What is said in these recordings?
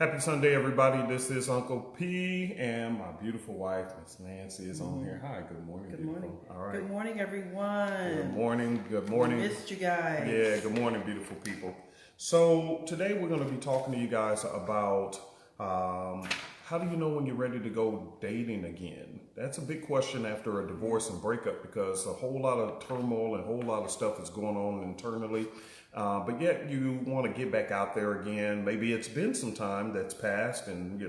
Happy Sunday, everybody. This is Uncle P, and my beautiful wife, Miss Nancy, is on here. Hi, good morning, Good morning. beautiful. All right. Good morning, Good everyone. morning. Good We morning. missed you guys. Yeah, good morning, beautiful people. So today we're going to be talking to you guys about how do you know when you're ready to go dating again? That's a big question after a divorce and breakup because a whole lot of turmoil and a whole lot of stuff is going on internally. But yet you want to get back out there again. Maybe it's been some time that's passed and,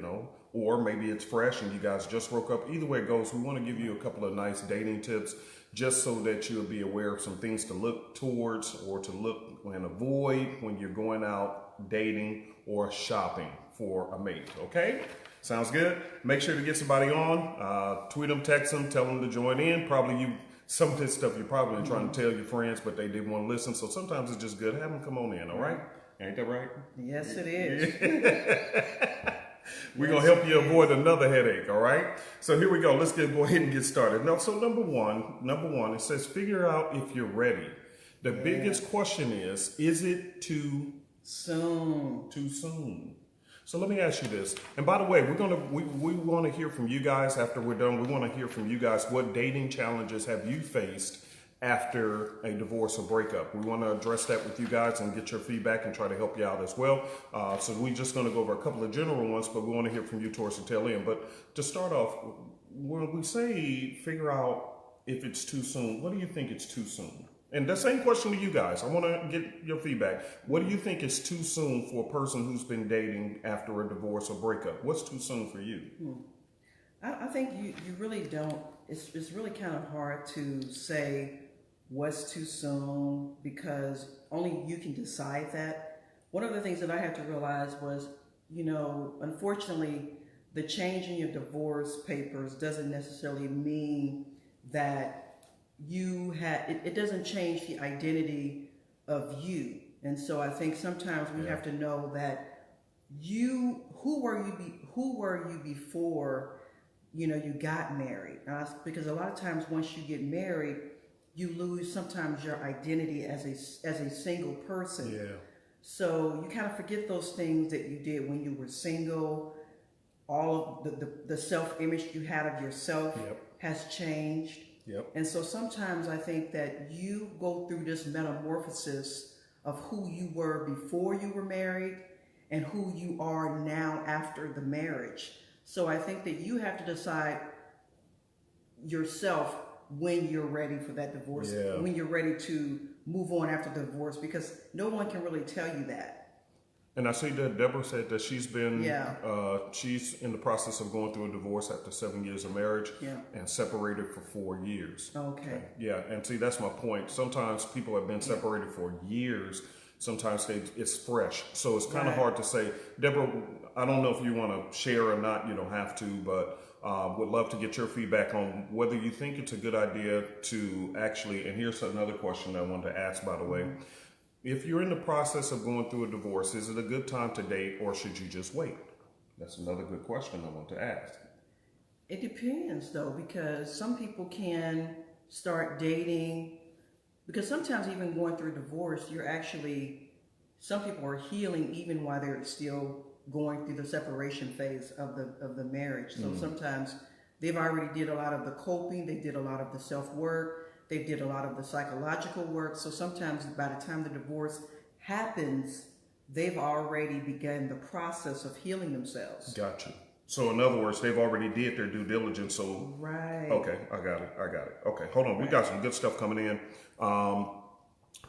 or maybe it's fresh and you guys just broke up. Either way it goes, we want to give you a couple of nice dating tips just so that you'll be aware of some things to look towards or to look and avoid when you're going out dating or shopping for a mate. Okay? Sounds good? Make sure to get somebody on. Tweet them, text them, tell them to join in. Some of this stuff you're probably trying to tell your friends, but they didn't want to listen. So sometimes it's just good. Have them come on in, all right? Ain't that right? Yes, it is. We're going to help you avoid another headache, all right? So here we go. Let's go ahead and get started. Now, so number one, it says figure out if you're ready. The biggest question is it too Soon. soon? So let me ask you this. And by the way, we want to hear from you guys after we're done. We want to hear from you guys. What dating challenges have you faced after a divorce or breakup? We want to address that with you guys and get your feedback and try to help you out as well. So we're just going to go over a couple of general ones, but we want to hear from you towards the tail end. But to start off, when we say figure out if it's too soon, what do you think it's too soon? And the same question to you guys. I want to get your feedback. What do you think is too soon for a person who's been dating after a divorce or breakup? What's too soon for you? I think you really don't. It's really kind of hard to say what's too soon because only you can decide that. One of the things that I had to realize was, unfortunately, the change in your divorce papers doesn't necessarily mean that it doesn't change the identity of you. And so I think sometimes we have to know that who were you before you got married. Because a lot of times once you get married, you lose sometimes your identity as a single person. Yeah. So you kind of forget those things that you did when you were single. All of the self-image you had of yourself has changed. Yep. And so sometimes I think that you go through this metamorphosis of who you were before you were married and who you are now after the marriage. So I think that you have to decide yourself when you're ready for that divorce, when you're ready to move on after the divorce, because no one can really tell you that. And I see that Deborah said that she's in the process of going through a divorce after 7 years of marriage and separated for 4 years. Okay. Yeah, and see, that's my point. Sometimes people have been separated for years. Sometimes it's fresh. So it's kind of hard to say. Deborah, I don't know if you want to share or not. You don't have to, but would love to get your feedback on whether you think it's a good idea to actually, and here's another question I wanted to ask, by the way. If you're in the process of going through a divorce, is it a good time to date or should you just wait? That's another good question I want to ask. It depends though, because some people can start dating, because sometimes even going through divorce, some people are healing even while they're still going through the separation phase of the marriage. So sometimes they've already did a lot of the coping, they did a lot of the self-work, they did a lot of the psychological work. So sometimes by the time the divorce happens, they've already begun the process of healing themselves. Gotcha. So in other words, they've already did their due diligence. So right. Okay, I got it. Okay, hold on. We got some good stuff coming in.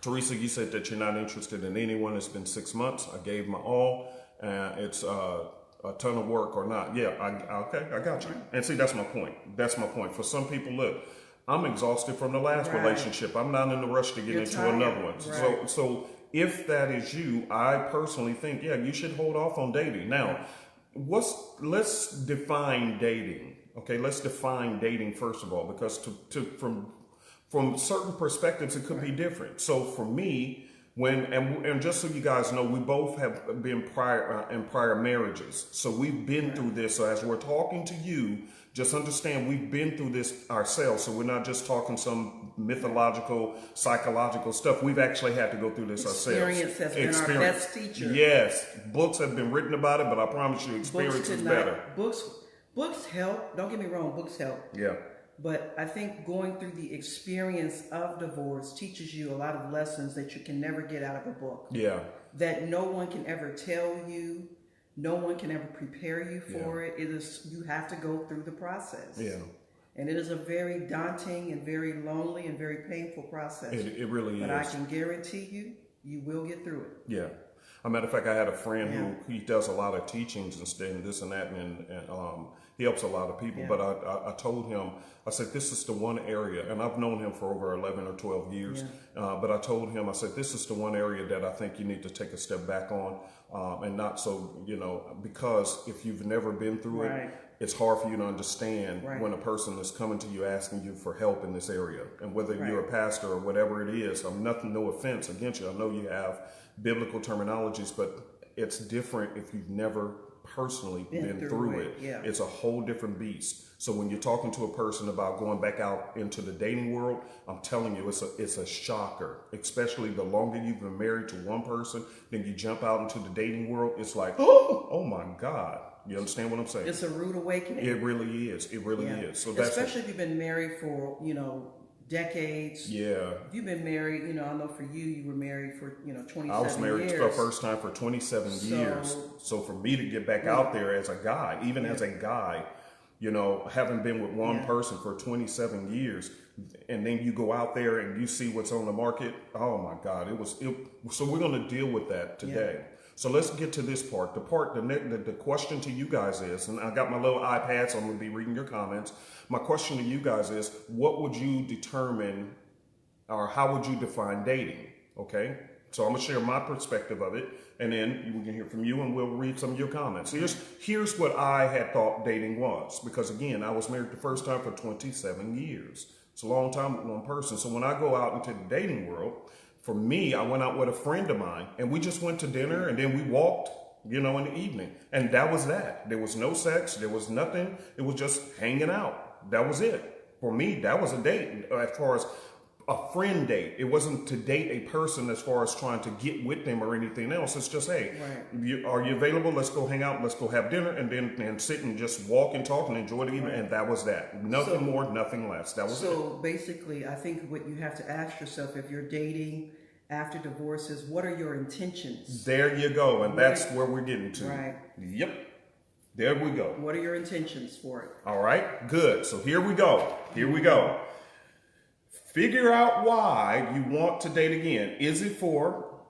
Teresa, you said that you're not interested in anyone. It's been 6 months. I gave my all. It's a ton of work or not. Yeah, I got you. And see, that's my point. For some people, look, I'm exhausted from the last relationship. I'm not in the rush to get into another one. Right. So if that is you, I personally think, you should hold off on dating. Now, let's define dating. Okay, let's define dating first of all, because from certain perspectives, it could be different. So for me, And just so you guys know, we both have been in prior marriages, so we've been through this. So as we're talking to you, just understand we've been through this ourselves. So we're not just talking some mythological, psychological stuff. We've actually had to go through this ourselves. Experience has been our best teacher. Yes, books have been written about it, but I promise you, experience is better. Books help. Don't get me wrong, books help. Yeah. But I think going through the experience of divorce teaches you a lot of lessons that you can never get out of a book. Yeah. That no one can ever tell you. No one can ever prepare you for it. It is, you have to go through the process. Yeah. And it is a very daunting and very lonely and very painful process. It really is. But I can guarantee you, you will get through it. Yeah. As a matter of fact, I had a friend who he does a lot of teachings and this and that, and he helps a lot of people. Yeah. But I told him, I said, this is the one area, and I've known him for over 11 or 12 years. Yeah. But I told him, I said, this is the one area that I think you need to take a step back on, and not so, because if you've never been through it, it's hard for you to understand when a person is coming to you asking you for help in this area. And whether you're a pastor or whatever it is, no offense against you. I know you have biblical terminologies, but it's different if you've never personally been through it. Yeah. It's a whole different beast. So when you're talking to a person about going back out into the dating world, I'm telling you, it's a shocker, especially the longer you've been married to one person, then you jump out into the dating world. It's like, oh my God. You understand what I'm saying? It's a rude awakening. It really is. It really is. So that's especially if you've been married for, decades. Yeah. If you've been married, I know for you were married for, 27 years. I was married for the first time for 27 years. So for me to get back out there as a guy, even as a guy, having been with one person for 27 years, and then you go out there and you see what's on the market. Oh my God. So we're going to deal with that today. Yeah. So let's get to this part. The question to you guys is, and I got my little iPad, so I'm going to be reading your comments. My question to you guys is, what would you determine, or how would you define dating? Okay. So I'm going to share my perspective of it, and then we can hear from you, and we'll read some of your comments. Here's what I had thought dating was, because again, I was married the first time for 27 years. It's a long time with one person. So when I go out into the dating world, for me, I went out with a friend of mine, and we just went to dinner, and then we walked, in the evening. And that was that. There was no sex. There was nothing. It was just hanging out. That was it. For me, that was a date. As far as a friend date, it wasn't to date a person as far as trying to get with them or anything else. It's just, hey, are you available? Let's go hang out. Let's go have dinner, and then sit and just walk and talk and enjoy the evening. And that was that. Nothing more, nothing less. That was it. So basically, I think what you have to ask yourself if you're dating after divorce is, what are your intentions? There you go. And that's where we're getting to. Right. Yep. There we go. What are your intentions for it? All right. Good. So here we go. Here we go. Figure out why you want to date again. Is it for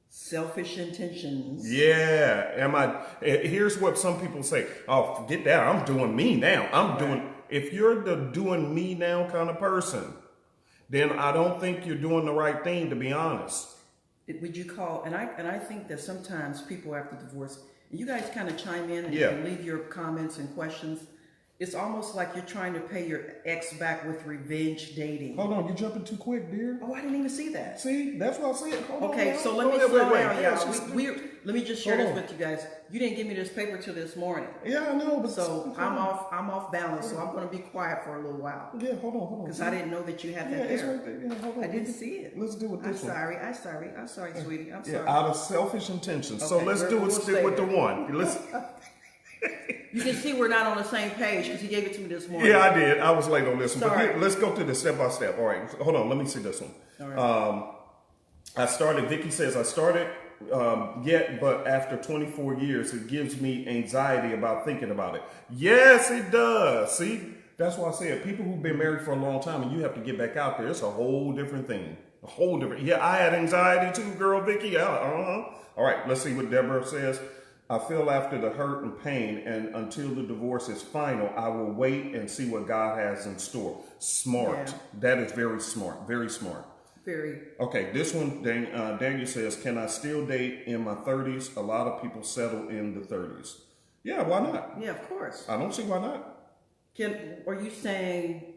selfish intentions? Yeah. Here's what some people say. Oh, forget that. I'm doing me now. If you're the doing me now kind of person, then I don't think you're doing the right thing, to be honest. Would you call, and I think that sometimes people after divorce, and you guys kind of chime in and leave your comments and questions. It's almost like you're trying to pay your ex back with revenge dating. Hold on, you're jumping too quick, dear. Oh, I didn't even see that. See, that's what I said. Okay, so let me slow down, y'all. Let me just share this with you guys. You didn't give me this paper till this morning. Yeah, I know, but so I'm off balance. So I'm going to be quiet for a little while. Yeah, hold on. Because I didn't know that you had that there. It's right there. Yeah, hold on. I didn't see it. Let's do it this one. I'm sorry, sweetie. I'm sorry. Yeah, out of selfish intentions. Okay, so let's stick with the one. Let's. You can see we're not on the same page because he gave it to me this morning. Yeah, I did. I was late on this one. But here, let's go through this step by step. All right. Hold on. Let me see this one. All right. Vicky says, I started yet, but after 24 years, it gives me anxiety about thinking about it. Yes, it does. See, that's why I said people who've been married for a long time and you have to get back out there, it's a whole different thing. A whole different. Yeah, I had anxiety too, girl, Vicky. All right. Let's see what Deborah says. I feel after the hurt and pain, and until the divorce is final, I will wait and see what God has in store. Smart. Yeah. That is very smart. Very smart. Very. Okay, this one, Daniel says, can I still date in my 30s? A lot of people settle in the 30s. Yeah, why not? Yeah, of course. I don't see why not. Are you saying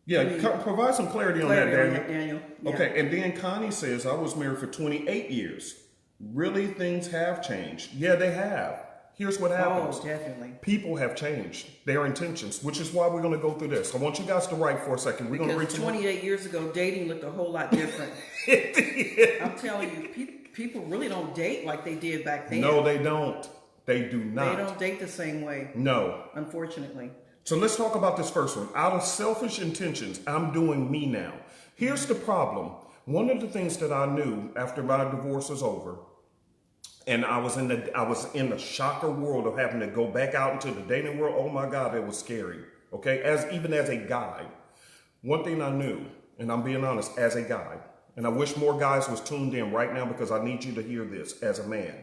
Yeah, I mean, provide some clarity on that, clarity on Daniel. that, Daniel. Yeah. Okay, and then Connie says, I was married for 28 years. Really, things have changed. Yeah, they have. Here's what happens. Oh, definitely. People have changed their intentions, which is why we're going to go through this. I want you guys to write for a second. We're going to read Because some 28 years ago, dating looked a whole lot different. I'm telling you, people really don't date like they did back then. No, they don't. They do not. They don't date the same way. No. Unfortunately. So let's talk about this first one. Out of selfish intentions, I'm doing me now. Here's the problem. One of the things that I knew after my divorce was over, and I was in the shocker world of having to go back out into the dating world. Oh my God, it was scary. Okay, even as a guy, one thing I knew, and I'm being honest, as a guy, and I wish more guys was tuned in right now because I need you to hear this as a man.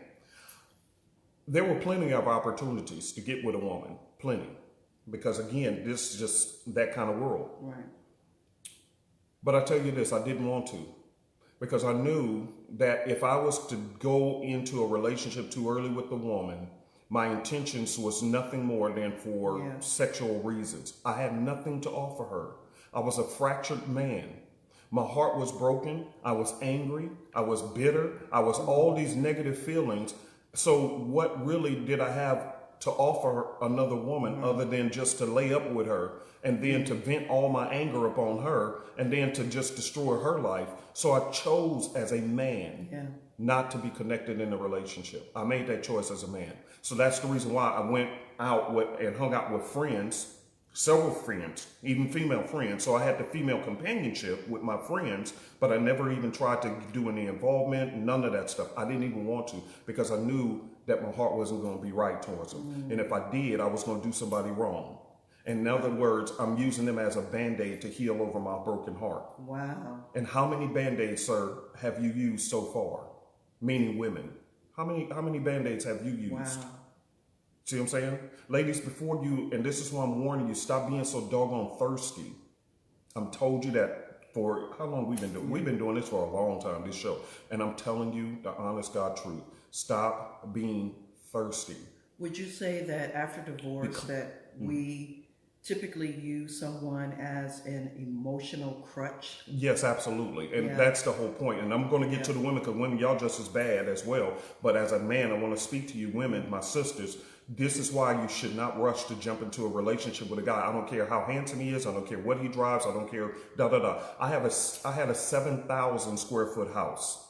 There were plenty of opportunities to get with a woman, plenty. Because again, this is just that kind of world. Right. But I tell you this, I didn't want to. Because I knew that if I was to go into a relationship too early with a woman, my intentions was nothing more than for sexual reasons. I had nothing to offer her. I was a fractured man. My heart was broken. I was angry. I was bitter. I was all these negative feelings. So what really did I have to offer another woman other than just to lay up with her and then to vent all my anger upon her and then to just destroy her life? So I chose as a man not to be connected in a relationship. I made that choice as a man. So that's the reason why I went out and hung out with friends, several friends, even female friends. So I had the female companionship with my friends, but I never even tried to do any involvement, none of that stuff. I didn't even want to because I knew that my heart wasn't going to be right towards them. And if I did, I was going to do somebody wrong. In other words, I'm using them as a Band-Aid to heal over my broken heart. Wow. And how many Band-Aids, sir, have you used so far? Meaning women. How many Band-Aids have you used? Wow. See what I'm saying? Ladies, before you, and this is why I'm warning you, stop being so doggone thirsty. I'm told you that for how long we've been doing. We've been doing this for a long time, this show. And I'm telling you the honest God truth. Stop being thirsty. Would you say that after divorce that we typically use someone as an emotional crutch? Yes, absolutely. And that's the whole point. And I'm going to get to the women because women, y'all just as bad as well. But as a man, I want to speak to you women, my sisters. This is why you should not rush to jump into a relationship with a guy. I don't care how handsome he is. I don't care what he drives. I don't care, I had a 7,000 square foot house.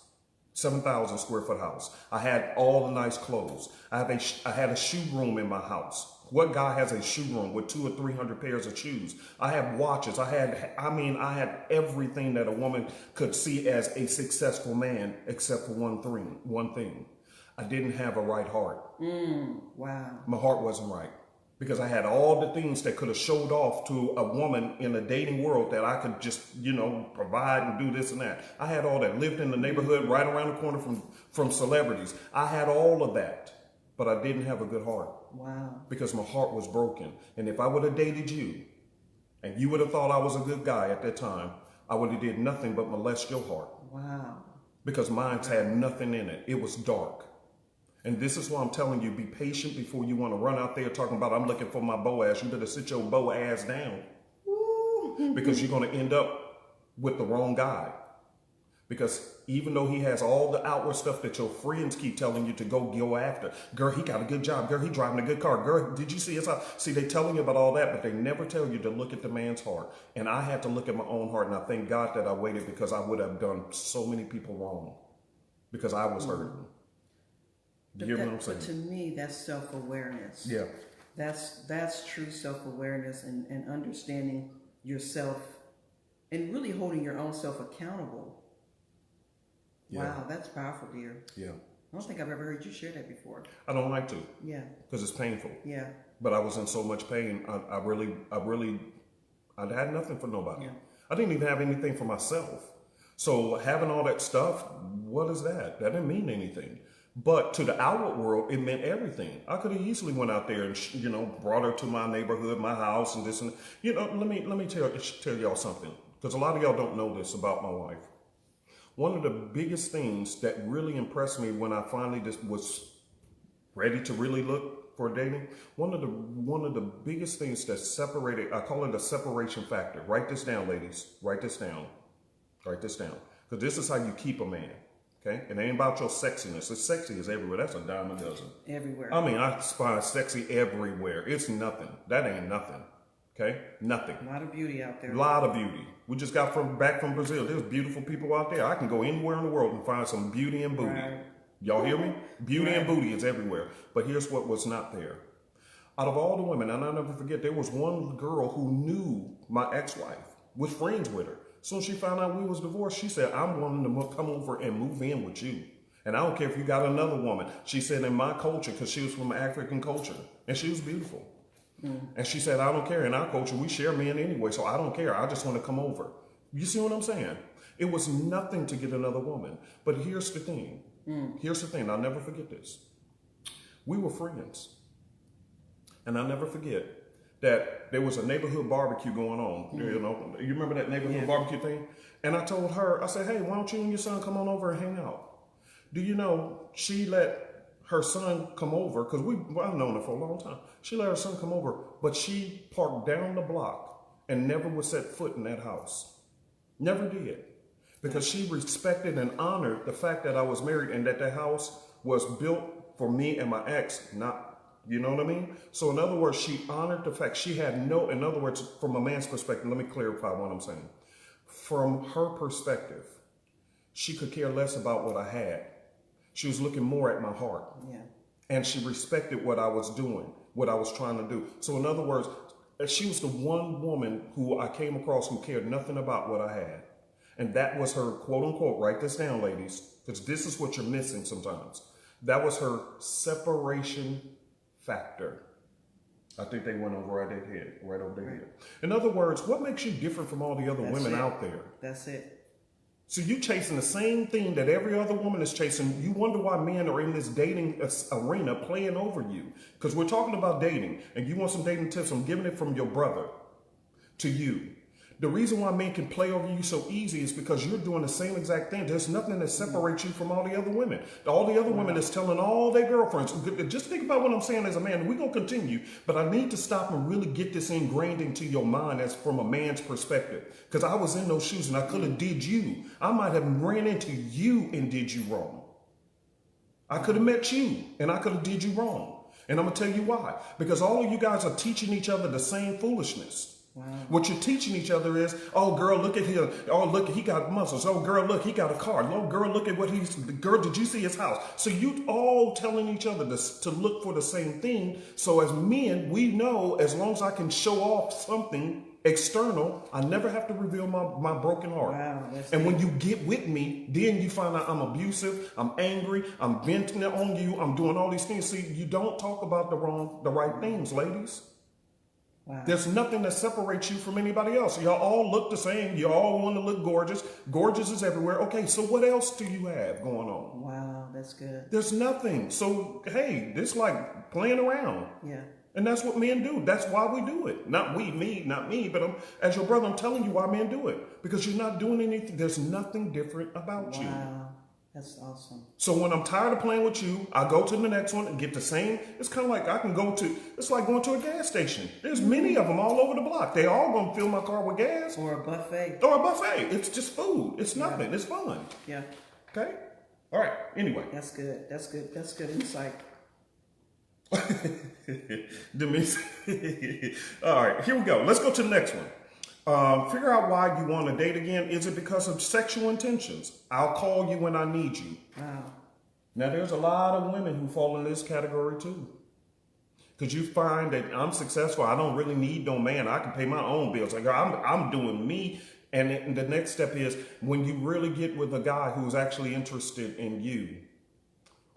7,000 square foot house. I had all the nice clothes. I had a shoe room in my house. What guy has a shoe room with 200 or 300 pairs of shoes? I had watches. I had everything that a woman could see as a successful man, except for one thing. I didn't have a right heart. Wow. My heart wasn't right. Because I had all the things that could have showed off to a woman in a dating world that I could just, provide and do this and that. I had all that. Lived in the neighborhood right around the corner from celebrities. I had all of that, but I didn't have a good heart. Wow. Because my heart was broken. And if I would have dated you and you would have thought I was a good guy at that time, I would have did nothing but molest your heart. Wow. Because mine had nothing in it. It was dark. And this is why I'm telling you, be patient before you want to run out there talking about, I'm looking for my Boaz. You better sit your Boaz down. Because you're going to end up with the wrong guy. Because even though he has all the outward stuff that your friends keep telling you to go after. Girl, he got a good job. Girl, he driving a good car. Girl, did you see his house? See, they telling you about all that, but they never tell you to look at the man's heart. And I had to look at my own heart. And I thank God that I waited because I would have done so many people wrong. Because I was hurting. You hear what I'm saying? But to me, that's self-awareness. Yeah. That's true self-awareness and understanding yourself and really holding your own self accountable. Yeah. Wow, that's powerful, dear. Yeah. I don't think I've ever heard you share that before. I don't like to. Yeah. Because it's painful. Yeah. But I was in so much pain. I had nothing for nobody. Yeah. I didn't even have anything for myself. So having all that stuff, what is that? That didn't mean anything. But to the outward world, it meant everything. I could have easily went out there and, brought her to my neighborhood, my house, and this and let me tell y'all something, because a lot of y'all don't know this about my wife. One of the biggest things that really impressed me when I finally just was ready to really look for dating, one of the biggest things that separated, I call it a separation factor. Write this down, ladies. Write this down. Write this down. Because this is how you keep a man. Okay? It ain't about your sexiness. It's sexy is everywhere. That's a dime a dozen. Everywhere. I mean, I find sexy everywhere. It's nothing. That ain't nothing. Okay? Nothing. A lot of beauty out there. A lot of beauty. We just got back from Brazil. There's beautiful people out there. I can go anywhere in the world and find some beauty and booty. Right. Y'all hear me? Beauty and booty is everywhere. But here's what was not there. Out of all the women, and I'll never forget, there was one girl who knew my ex-wife, was friends with her. So when she found out we was divorced, she said, I'm wanting to come over and move in with you. And I don't care if you got another woman. She said, in my culture, because she was from African culture, and she was beautiful. And she said, I don't care. In our culture, we share men anyway, so I don't care. I just want to come over. You see what I'm saying? It was nothing to get another woman. But here's the thing. Here's the thing. I'll never forget this. We were friends. And I'll never forget that there was a neighborhood barbecue going on. You know, you remember that neighborhood barbecue thing? And I told her, I said, hey, why don't you and your son come on over and hang out? Do you know, she let her son come over, because I've known her for a long time. She let her son come over, but she parked down the block and never would set foot in that house. Never did. Because she respected and honored the fact that I was married and that the house was built for me and my ex, not, you know what I mean? So in other words, she honored the fact she had in other words, from a man's perspective, let me clarify what I'm saying. From her perspective, she could care less about what I had. She was looking more at my heart. Yeah. And she respected what I was doing, what I was trying to do. So in other words, she was the one woman who I came across who cared nothing about what I had. And that was her, quote unquote, write this down, ladies, because this is what you're missing sometimes. That was her separation factor. I think they went over right over their head. In other words, what makes you different from all the other women out there? That's it. So you chasing the same thing that every other woman is chasing. You wonder why men are in this dating arena playing over you. Because we're talking about dating, and you want some dating tips. I'm giving it from your brother to you. The reason why men can play over you so easy is because you're doing the same exact thing. There's nothing that separates you from all the other women. All the other women is telling all their girlfriends. Just think about what I'm saying as a man. We're going to continue, but I need to stop and really get this ingrained into your mind as from a man's perspective. Because I was in those shoes and I could have did you. I might have ran into you and did you wrong. I could have met you and I could have did you wrong. And I'm going to tell you why. Because all of you guys are teaching each other the same foolishness. Wow. What you're teaching each other is, oh, girl, look at him. Oh, look, he got muscles. Oh, girl, look, he got a car. Oh, girl, look at what girl, did you see his house? So you all telling each other to look for the same thing. So as men, we know as long as I can show off something external, I never have to reveal my broken heart. Wow, and when you get with me, then you find out I'm abusive, I'm angry, I'm venting it on you, I'm doing all these things. See, you don't talk about the right things, ladies. Wow. There's nothing that separates you from anybody else. Y'all all look the same. You all want to look gorgeous. Gorgeous is everywhere. Okay, so what else do you have going on? Wow, that's good. There's nothing. So, hey, this like playing around. Yeah. And that's what men do. That's why we do it. Not me, but as your brother, I'm telling you why men do it. Because you're not doing anything. There's nothing different about you. Wow. That's awesome. So when I'm tired of playing with you, I go to the next one and get the same. It's kind of like it's like going to a gas station. There's many of them all over the block. They all going to fill my car with gas. Or a buffet. Or a buffet. It's just food. It's nothing. Yeah. It's fun. Yeah. Okay? All right. Anyway. That's good. That's good. That's good insight. All right. Here we go. Let's go to the next one. Figure out why you want to date again. Is it because of sexual intentions? I'll call you when I need you. Wow. Now, there's a lot of women who fall in this category too. Because you find that I'm successful. I don't really need no man. I can pay my own bills. Like I'm doing me. And the next step is when you really get with a guy who's actually interested in you.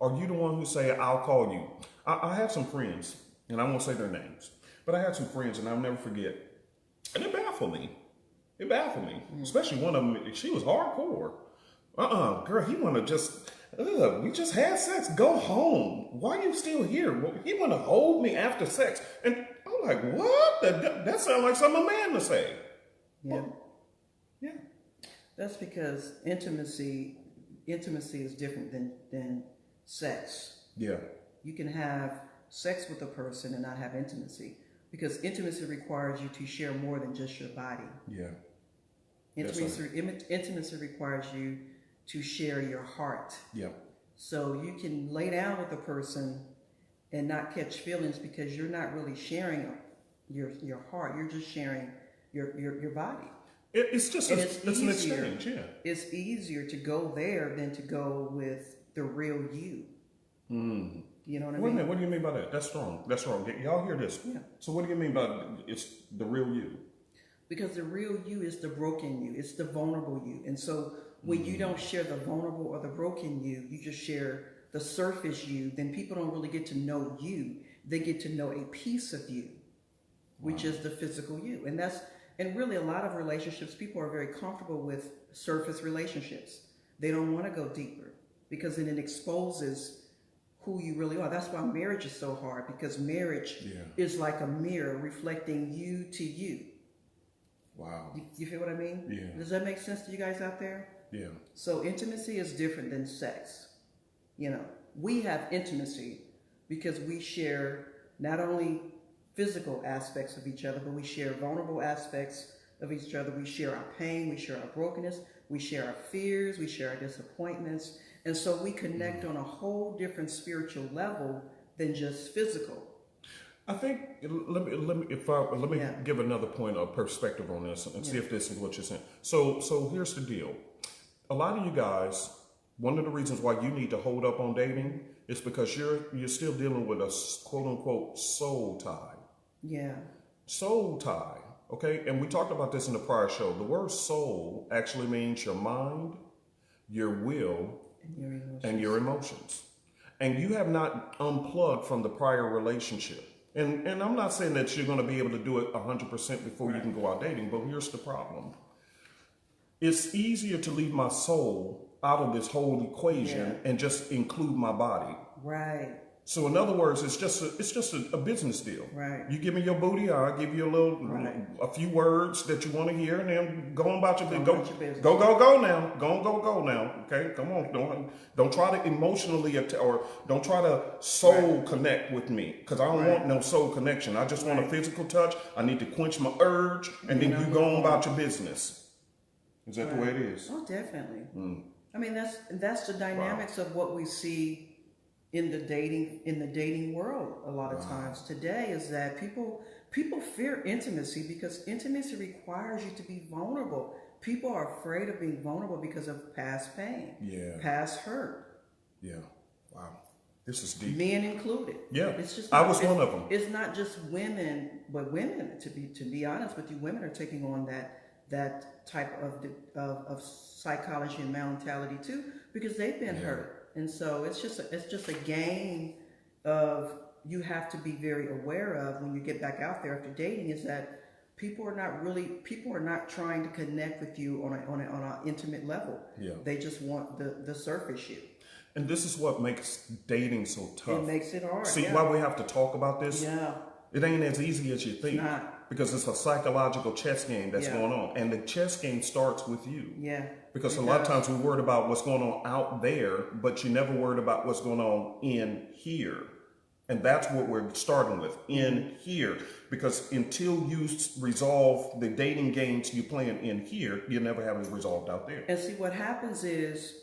Are you the one who say, I'll call you? I have some friends, and I won't say their names, but I had some friends, and I'll never forget. And it baffled me. Especially one of them, she was hardcore. Girl, he want to just, we just had sex. Go home. Why are you still here? He want to hold me after sex. And I'm like, what? That sounds like something a man to say. Yeah. Well, yeah. That's because intimacy is different than sex. Yeah. you can have sex with a person and not have intimacy, because intimacy requires you to share more than just your body. Yeah. Intimacy requires you to share your heart. Yeah. So you can lay down with a person and not catch feelings because you're not really sharing your heart. You're just sharing your body. It's just it's an exchange. Yeah. It's easier to go there than to go with the real you. Mm. You know what I Wait mean? a minute. What do you mean by that? That's strong. That's strong. Y'all hear this? Yeah. So what do you mean by it's the real you? Because the real you is the broken you. It's the vulnerable you. And so when you don't share the vulnerable or the broken you just share the surface you, then people don't really get to know you. They get to know a piece of you, which is the physical you. And really a lot of relationships, people are very comfortable with surface relationships. They don't want to go deeper because then it exposes who you really are. That's why marriage is so hard, because marriage is like a mirror reflecting you to you. Wow. You feel what I mean? Yeah. Does that make sense to you guys out there? Yeah. So intimacy is different than sex. You know, we have intimacy because we share not only physical aspects of each other, but we share vulnerable aspects of each other. We share our pain, we share our brokenness, we share our fears, we share our disappointments. And so we connect on a whole different spiritual level than just physical. I think let me give another point of perspective on this and see if this is what you're saying. So here's the deal. A lot of you guys, one of the reasons why you need to hold up on dating is because you're still dealing with a quote unquote soul tie. Yeah. Soul tie. Okay, and we talked about this in the prior show. The word soul actually means your mind, your will, and your emotions. And you have not unplugged from the prior relationship. And I'm not saying that you're going to be able to do it 100% before you can go out dating, but here's the problem. It's easier to leave my soul out of this whole equation and just include my body. Right. So in other words, it's just a business deal. Right. You give me your booty, I'll give you a few words that you want to hear, and then go on about your business. Go now. Go now. Okay, come on. Don't try to emotionally or don't try to soul connect with me, because I don't want no soul connection. I just want a physical touch. I need to quench my urge, and then you go on about your business. Is that the way it is? Oh, definitely. I mean, that's the dynamics of what we see in the dating world a lot of times today, is that people fear intimacy because intimacy requires you to be vulnerable. People are afraid of being vulnerable because of past pain, past hurt. Yeah. Wow. This is deep. Men included. Yeah. It's just I was one of them. It's not just women, but women, to be honest with you, women are taking on that type of psychology and mentality too, because they've been hurt. And so it's just a game of you have to be very aware of when you get back out there after dating, is that people are not trying to connect with you on an intimate level. Yeah. They just want the surface you. And this is what makes dating so tough. It makes it hard. See why we have to talk about this? Yeah. It ain't as easy as you think. It's not. Because it's a psychological chess game that's going on. And the chess game starts with you. Yeah. Because a lot of times we're worried about what's going on out there, but you're never worried about what's going on in here. And that's what we're starting with, in here. Because until you resolve the dating games you're playing in here, you never have it resolved out there. And see, what happens is,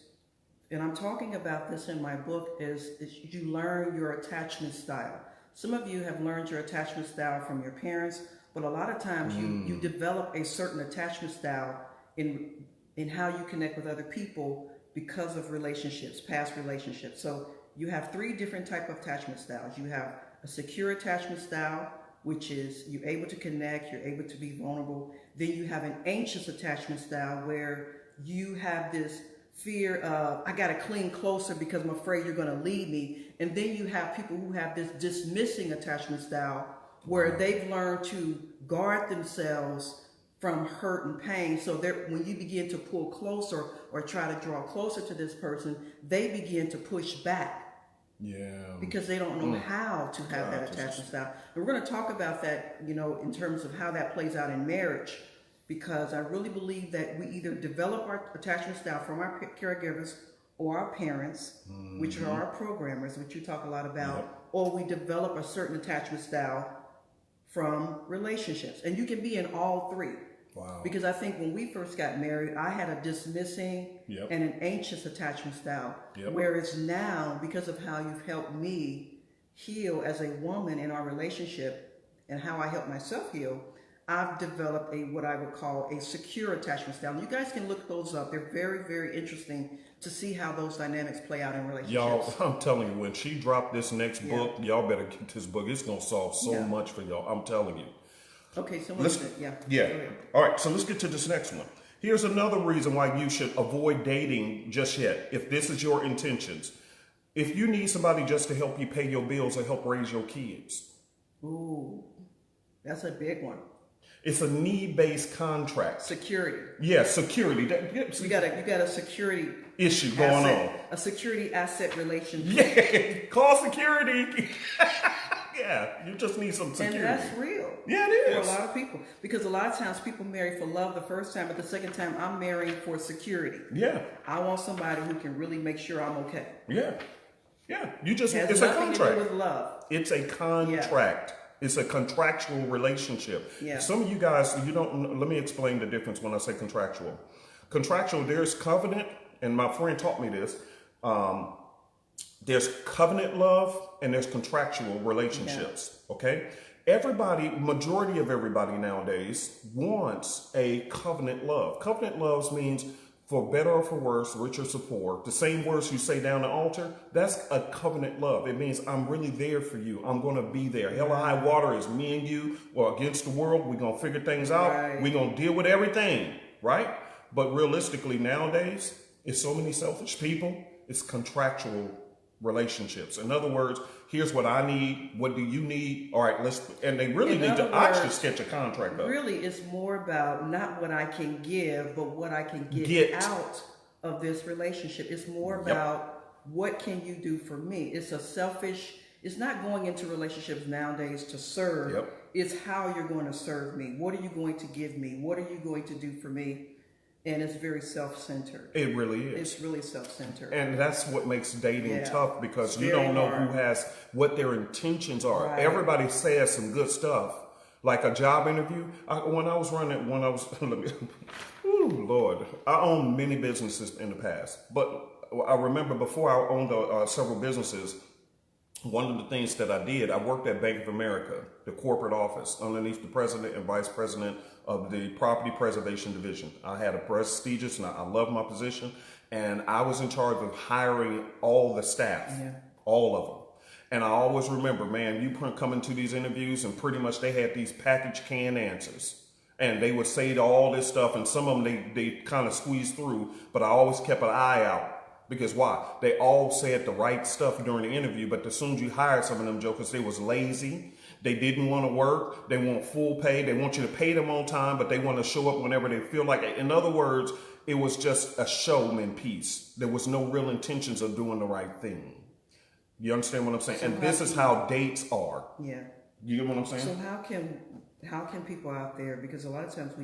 and I'm talking about this in my book, is you learn your attachment style. Some of you have learned your attachment style from your parents, but a lot of times you develop a certain attachment style in how you connect with other people because of relationships, past relationships. So you have 3 different types of attachment styles. You have a secure attachment style, which is you're able to connect, you're able to be vulnerable. Then you have an anxious attachment style where you have this fear of, I got to cling closer because I'm afraid you're going to leave me. And then you have people who have this dismissing attachment style where they've learned to guard themselves from hurt and pain. So when you begin to pull closer or try to draw closer to this person, they begin to push back. Yeah. Because they don't know how to have that attachment style. And we're going to talk about that, in terms of how that plays out in marriage, because I really believe that we either develop our attachment style from our caregivers or our parents, which are our programmers, which you talk a lot about, or we develop a certain attachment style from relationships. And you can be in all three. Wow. Because I think when we first got married, I had a dismissing and an anxious attachment style. Whereas now, because of how you've helped me heal as a woman in our relationship and how I help myself heal, I've developed what I would call a secure attachment style. You guys can look those up. They're very, very interesting to see how those dynamics play out in relationships. Y'all, I'm telling you, when she dropped this next book, y'all better get this book. It's going to solve so much for y'all. I'm telling you. Okay, so yeah. All right, so let's get to this next one. Here's another reason why you should avoid dating just yet, if this is your intentions. If you need somebody just to help you pay your bills or help raise your kids. Ooh, that's a big one. It's a need-based contract. Security. Yeah, security. You got a security issue going on. A security asset relationship. Yeah, call security. Yeah, you just need some security. And that's real. Yeah, it is. For a lot of people. Because a lot of times people marry for love the first time, but the second time I'm marrying for security. Yeah. I want somebody who can really make sure I'm okay. Yeah. Yeah. You just, it's a contract. To do with love. It's a contract. Yeah. It's a contractual relationship. Yeah. Some of you guys, let me explain the difference when I say contractual. Contractual, there's covenant, and my friend taught me this. There's covenant love and there's contractual relationships, okay? Majority of everybody nowadays wants a covenant love. Covenant love means for better or for worse, rich or poor. The same words you say down the altar, that's a covenant love. It means I'm really there for you. I'm going to be there. Hell or high water is me and you or against the world. We're going to figure things out. Right. We're going to deal with everything, right? But realistically nowadays, it's so many selfish people. It's contractual relationships. In other words, here's what I need. What do you need? All right, and they really need to actually sketch a contract up. Really, it's more about not what I can give, but what I can get out of this relationship. It's more about what can you do for me? It's not going into relationships nowadays to serve. It's how you're going to serve me. What are you going to give me? What are you going to do for me? And it's very self-centered. It really is. It's really self-centered. And that's what makes dating tough, because you don't know what their intentions are. Right. Everybody says some good stuff. Like a job interview. Lord, I owned many businesses in the past. But I remember before I owned several businesses, one of the things that I did, I worked at Bank of America, the corporate office, underneath the president and vice president of the property preservation division. I had a prestigious, and I loved my position, and I was in charge of hiring all the staff, all of them. And I always remember, man, you come into these interviews and pretty much they had these packaged canned answers. And they would say all this stuff, and some of them they kind of squeezed through, but I always kept an eye out. Because why? They all said the right stuff during the interview, but as soon as you hired some of them jokers, they was lazy. They didn't want to work. They want full pay. They want you to pay them on time, but they want to show up whenever they feel like it. In other words, it was just a showman piece. There was no real intentions of doing the right thing. You understand what I'm saying? And this is how dates are. Yeah. You get what I'm saying? So how can people out there, because a lot of times we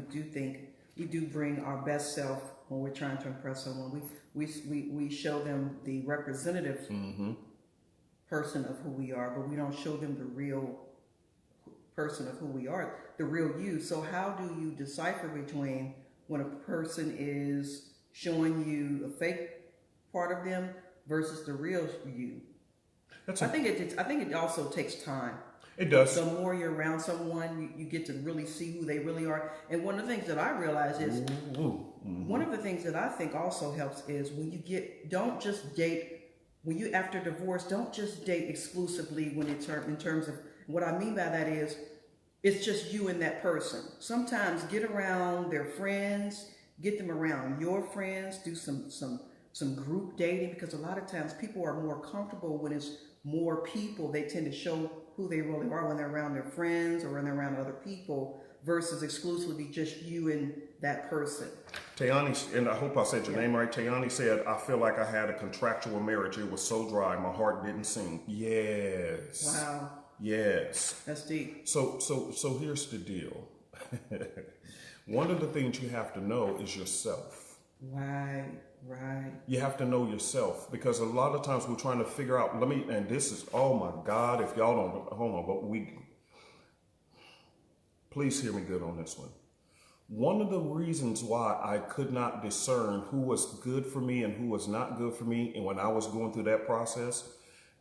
do bring our best self when we're trying to impress someone. We show them the representative person of who we are, but we don't show them the real person of who we are, the real you. So how do you decipher between when a person is showing you a fake part of them versus the real you? I think it also takes time. It does. The more you're around someone, you get to really see who they really are. And one of the things that I realize is, one of the things that I think also helps is don't just date, after divorce, don't just date exclusively in terms of, what I mean by that is, it's just you and that person. Sometimes get around their friends, get them around your friends, do some group dating, because a lot of times people are more comfortable when it's more people. They tend to show who they really are when they're around their friends or when they're around other people versus exclusively just you and that person. Tayani, and I hope I said your name right. Tayani said, I feel like I had a contractual marriage. It was so dry, my heart didn't sing. Yes. Wow. Yes. That's deep. So here's the deal. One of the things you have to know is yourself. Right. Right. You have to know yourself, because a lot of times we're trying to figure out, and this is, oh my God, if y'all don't, hold on, but please hear me good on this one. One of the reasons why I could not discern who was good for me and who was not good for me, and when I was going through that process,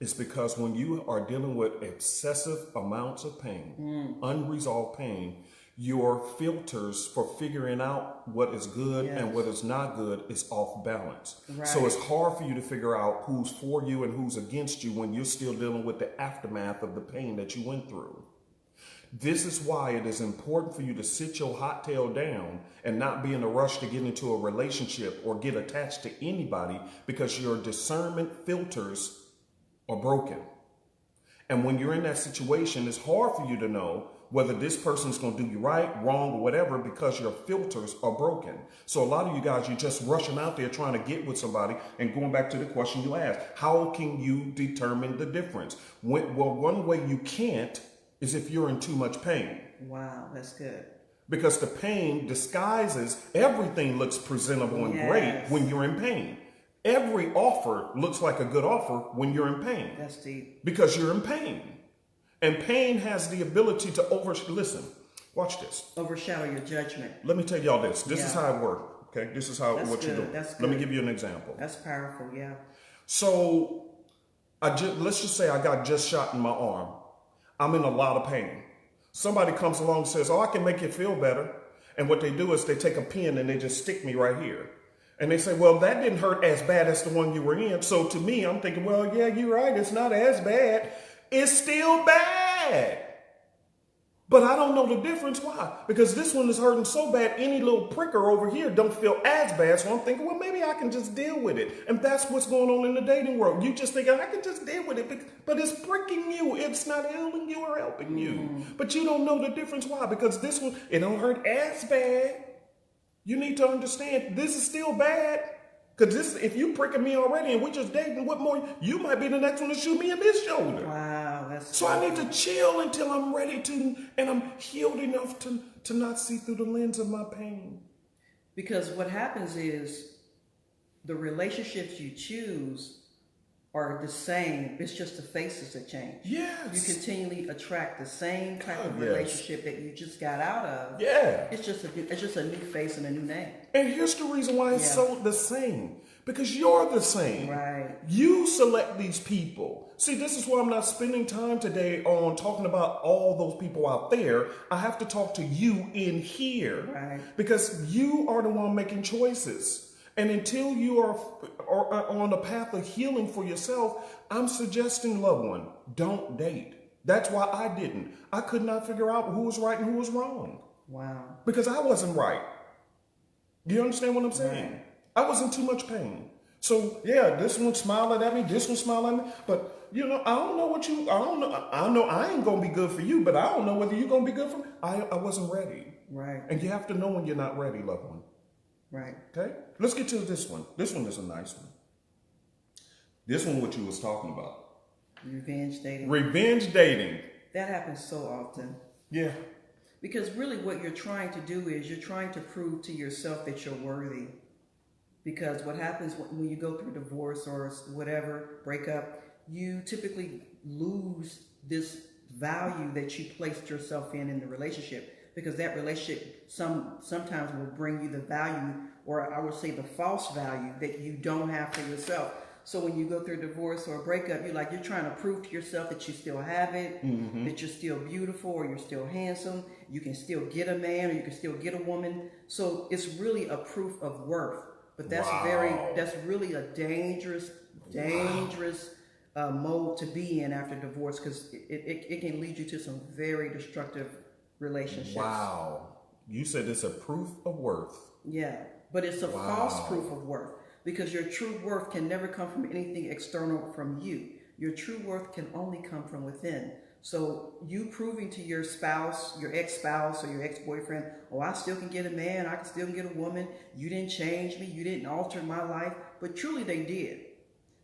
is because when you are dealing with excessive amounts of pain, unresolved pain, your filters for figuring out what is good and what is not good is off balance. Right. So it's hard for you to figure out who's for you and who's against you when you're still dealing with the aftermath of the pain that you went through. This is why it is important for you to sit your hot tail down and not be in a rush to get into a relationship or get attached to anybody, because your discernment filters are broken. And when you're in that situation, it's hard for you to know whether this person's going to do you right, wrong, or whatever, because your filters are broken. So a lot of you guys, you're just rushing out there trying to get with somebody. And going back to the question you asked, how can you determine the difference? Well, one way you can't is if you're in too much pain. Wow, that's good. Because the pain disguises, everything looks presentable and great when you're in pain. Every offer looks like a good offer when you're in pain. That's deep. Because you're in pain. And pain has the ability to watch this. Overshadow your judgment. Let me tell y'all this. This is how it works. Okay, this is what you're doing. That's good. Let me give you an example. That's powerful, yeah. So, let's just say I got just shot in my arm. I'm in a lot of pain. Somebody comes along and says, oh, I can make you feel better. And what they do is they take a pin and they just stick me right here. And they say, well, that didn't hurt as bad as the one you were in. So to me, I'm thinking, well, yeah, you're right. It's not as bad. It's still bad. But I don't know the difference. Why? Because this one is hurting so bad, any little pricker over here don't feel as bad. So I'm thinking, well, maybe I can just deal with it. And that's what's going on in the dating world. You just thinking, I can just deal with it, but it's pricking you. It's not healing you or helping you. But you don't know the difference. Why? Because this one, it don't hurt as bad. You need to understand this is still bad. Because if you pricking me already and we just dating, what more? You might be the next one to shoot me in this shoulder. Wow, that's so I need to chill until I'm ready to, and I'm healed enough to not see through the lens of my pain. Because what happens is the relationships you choose are the same. It's just the faces that change. Yes. You continually attract the same type of relationship that you just got out of. Yeah. It's just a new face and a new name. And here's the reason why it's so the same. Because you're the same. Right. You select these people. See, this is why I'm not spending time today on talking about all those people out there. I have to talk to you in here. Right. Because you are the one making choices. And until you are on the path of healing for yourself, I'm suggesting, loved one, don't date. That's why I didn't. I could not figure out who was right and who was wrong. Wow. Because I wasn't right. Do you understand what I'm saying? Right. I was in too much pain. So, yeah, this one smiling at me, this one smiling at me. But, I don't know I know I ain't going to be good for you, but I don't know whether you're going to be good for me. I wasn't ready. Right. And you have to know when you're not ready, loved one. Right. Okay? Let's get to this one. This one is a nice one. This one, what you was talking about. Revenge dating. Revenge dating. That happens so often. Yeah. Because really what you're trying to do is you're trying to prove to yourself that you're worthy. Because what happens when you go through divorce or whatever, breakup, you typically lose this value that you placed yourself in the relationship. Because that relationship sometimes will bring you the value, or I would say the false value that you don't have for yourself. So when you go through a divorce or a breakup, you're trying to prove to yourself that you still have it, that you're still beautiful or you're still handsome, you can still get a man or you can still get a woman. So it's really a proof of worth. But that's that's really a dangerous mode to be in after divorce, because it can lead you to some very destructive relationships. Wow. You said it's a proof of worth. Yeah, but it's a false proof of worth, because your true worth can never come from anything external from you. Your true worth can only come from within. So you proving to your spouse, your ex-spouse or your ex-boyfriend, oh, I still can get a man, I can still get a woman, you didn't change me, you didn't alter my life, but truly they did.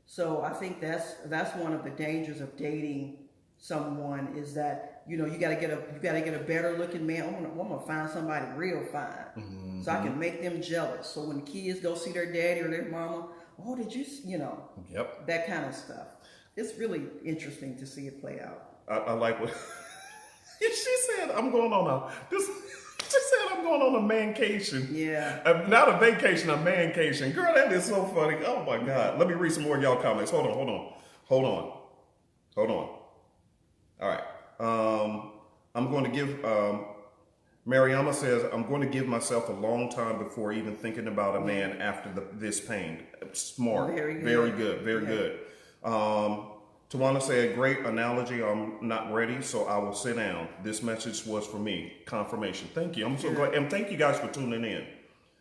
So I think that's one of the dangers of dating someone is that, you got to get a better looking man. I'm gonna find somebody real fine, so I can make them jealous. So when kids go see their daddy or their mama, oh, did you, Yep. that kind of stuff. It's really interesting to see it play out. I like what she said. I'm going on She said I'm going on a mancation. Yeah. Not a vacation, a mancation. Girl, that is so funny. Oh my God. Let me read some more of y'all comments. Hold on. All right. I'm going to give, Mariama says, I'm going to give myself a long time before even thinking about a man after this pain. Smart. Very good. Very good. Very good. Tawana said, great analogy. I'm not ready, so I will sit down. This message was for me. Confirmation. Thank you. I'm so glad. And thank you guys for tuning in.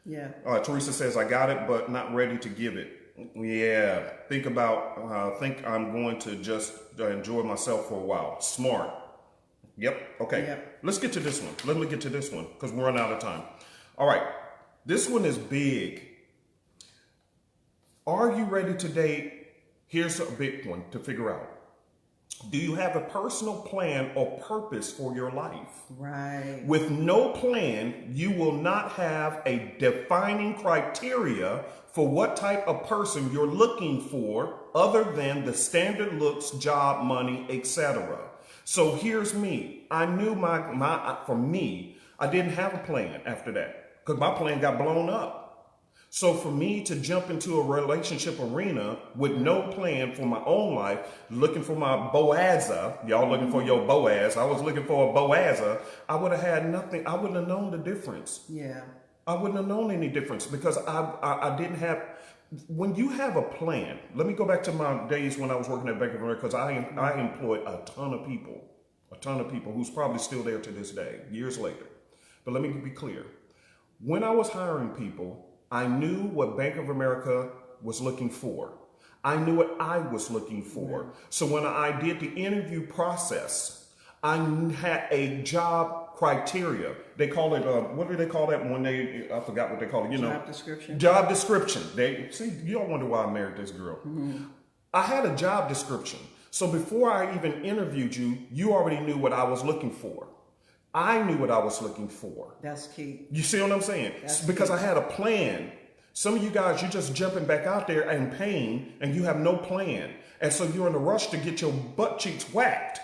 Yeah. Teresa says, I got it, but not ready to give it. Yeah. Think I'm going to just enjoy myself for a while. Smart. Yep. Okay. Yep. Let's get to this one. Let me get to this one because we're running out of time. All right. This one is big. Are you ready to date? Here's a big one to figure out. Do you have a personal plan or purpose for your life? Right. With no plan, you will not have a defining criteria for what type of person you're looking for other than the standard looks, job, money, etc. So here's me. I knew for me, I didn't have a plan after that because my plan got blown up. So for me to jump into a relationship arena with no plan for my own life, looking for my Boazza, y'all looking for your Boaz, I was looking for a Boazza, I would have had nothing. I wouldn't have known the difference. Yeah. I wouldn't have known any difference because I didn't have, when you have a plan, let me go back to my days when I was working at Bank of America because I employed a ton of people who's probably still there to this day, years later. But let me be clear. When I was hiring people, I knew what Bank of America was looking for. I knew what I was looking for. So when I did the interview process, I had a job criteria. They call it, what do they call that when I forgot what they call it, Job description. Job description. You don't wonder why I married this girl. I had a job description. So before I even interviewed you, you already knew what I was looking for. I knew what I was looking for. That's key. You see what I'm saying? Because I had a plan. Some of you guys, you're just jumping back out there in pain and you have no plan. And so you're in a rush to get your butt cheeks whacked.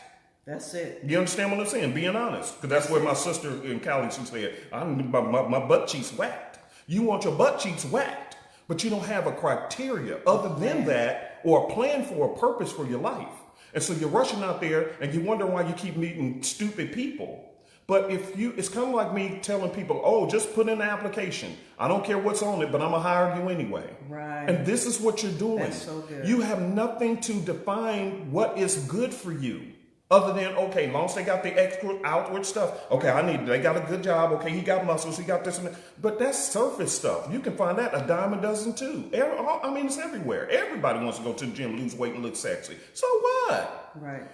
That's it. You understand what I'm saying? Being honest. Because that's what my sister in Cali, she said, I need my butt cheeks whacked. You want your butt cheeks whacked, but you don't have a criteria other than that or a plan for a purpose for your life. And so you're rushing out there and you wonder why you keep meeting stupid people. But it's kind of like me telling people, oh, just put in an application. I don't care what's on it, but I'm going to hire you anyway. Right. And this is what you're doing. That's so good. You have nothing to define what is good for you other than, okay, as long as they got the extra outward stuff. Okay, they got a good job. Okay, he got muscles. He got this and that. But that's surface stuff. You can find that a dime a dozen too. It's everywhere. Everybody wants to go to the gym, lose weight, and look sexy. So what? Right.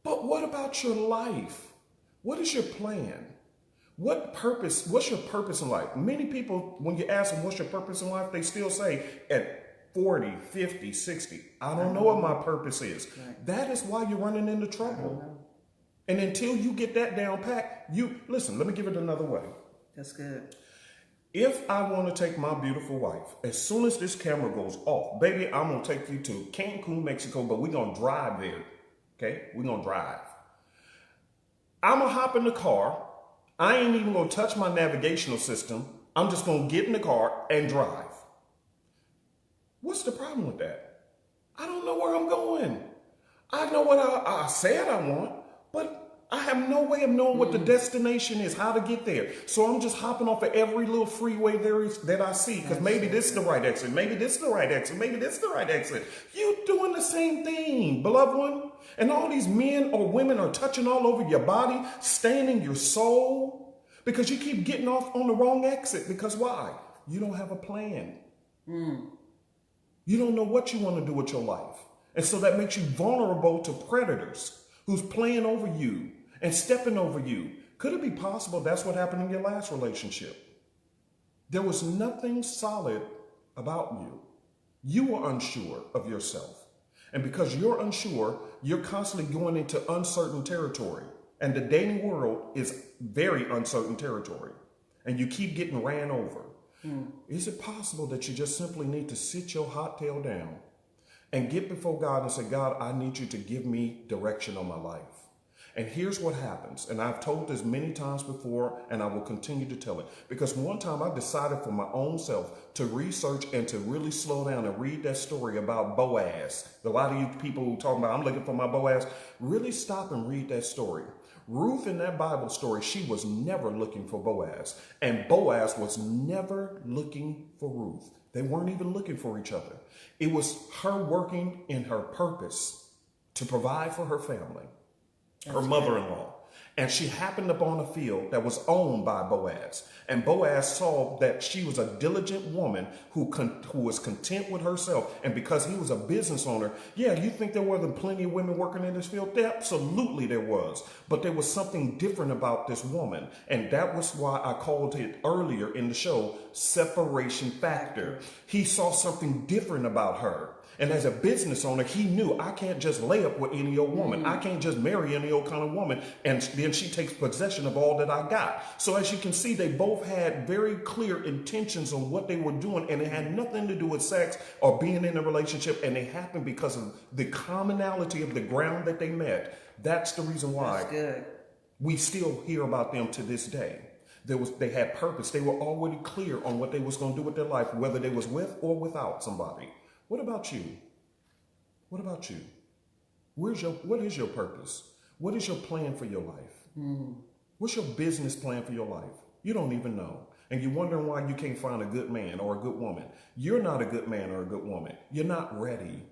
But what about your life? What is your plan? What's your purpose in life? Many people, when you ask them what's your purpose in life, they still say at 40, 50, 60, I don't know what my purpose is. Right. That is why you're running into trouble. And until you get that down pat, listen, let me give it another way. That's good. If I want to take my beautiful wife, as soon as this camera goes off, baby, I'm going to take you to Cancun, Mexico, but we're going to drive there. Okay? We're going to drive. I'm going to hop in the car. I ain't even going to touch my navigational system. I'm just going to get in the car and drive. What's the problem with that? I don't know where I'm going. I know what I said I want, but I have no way of knowing what the destination is, how to get there. So I'm just hopping off of every little freeway there is that I see, because maybe this is the right exit, maybe this is the right exit, maybe this is the right exit. You doing the same thing, beloved one. And all these men or women are touching all over your body, staining your soul, because you keep getting off on the wrong exit. Because why? You don't have a plan. You don't know what you want to do with your life. And so that makes you vulnerable to predators who's playing over you and stepping over you. Could it be possible that's what happened in your last relationship? There was nothing solid about you. You were unsure of yourself. And because you're unsure, you're constantly going into uncertain territory. And the dating world is very uncertain territory. And you keep getting ran over. Is it possible that you just simply need to sit your hot tail down and get before God and say, God, I need you to give me direction on my life? And here's what happens. And I've told this many times before, and I will continue to tell it. Because one time I decided for my own self to research and to really slow down and read that story about Boaz. A lot of you people who talk about, I'm looking for my Boaz, really stop and read that story. Ruth in that Bible story, she was never looking for Boaz. And Boaz was never looking for Ruth. They weren't even looking for each other. It was her working in her purpose to provide for her family, her mother-in-law. And she happened upon a field that was owned by Boaz. And Boaz saw that she was a diligent woman who was content with herself. And because he was a business owner, yeah, you think there wasn't plenty of women working in this field? Absolutely there was. But there was something different about this woman. And that was why I called it earlier in the show, separation factor. He saw something different about her. And as a business owner, he knew I can't just lay up with any old woman. I can't just marry any old kind of woman. And then she takes possession of all that I got. So as you can see, they both had very clear intentions on what they were doing. And it had nothing to do with sex or being in a relationship. And it happened because of the commonality of the ground that they met. That's the reason why we still hear about them to this day. They had purpose. They were already clear on what they was going to do with their life, whether they was with or without somebody. What about you? What about you? What is your purpose? What is your plan for your life? What's your business plan for your life? You don't even know. And you're wondering why you can't find a good man or a good woman. You're not a good man or a good woman. You're not ready.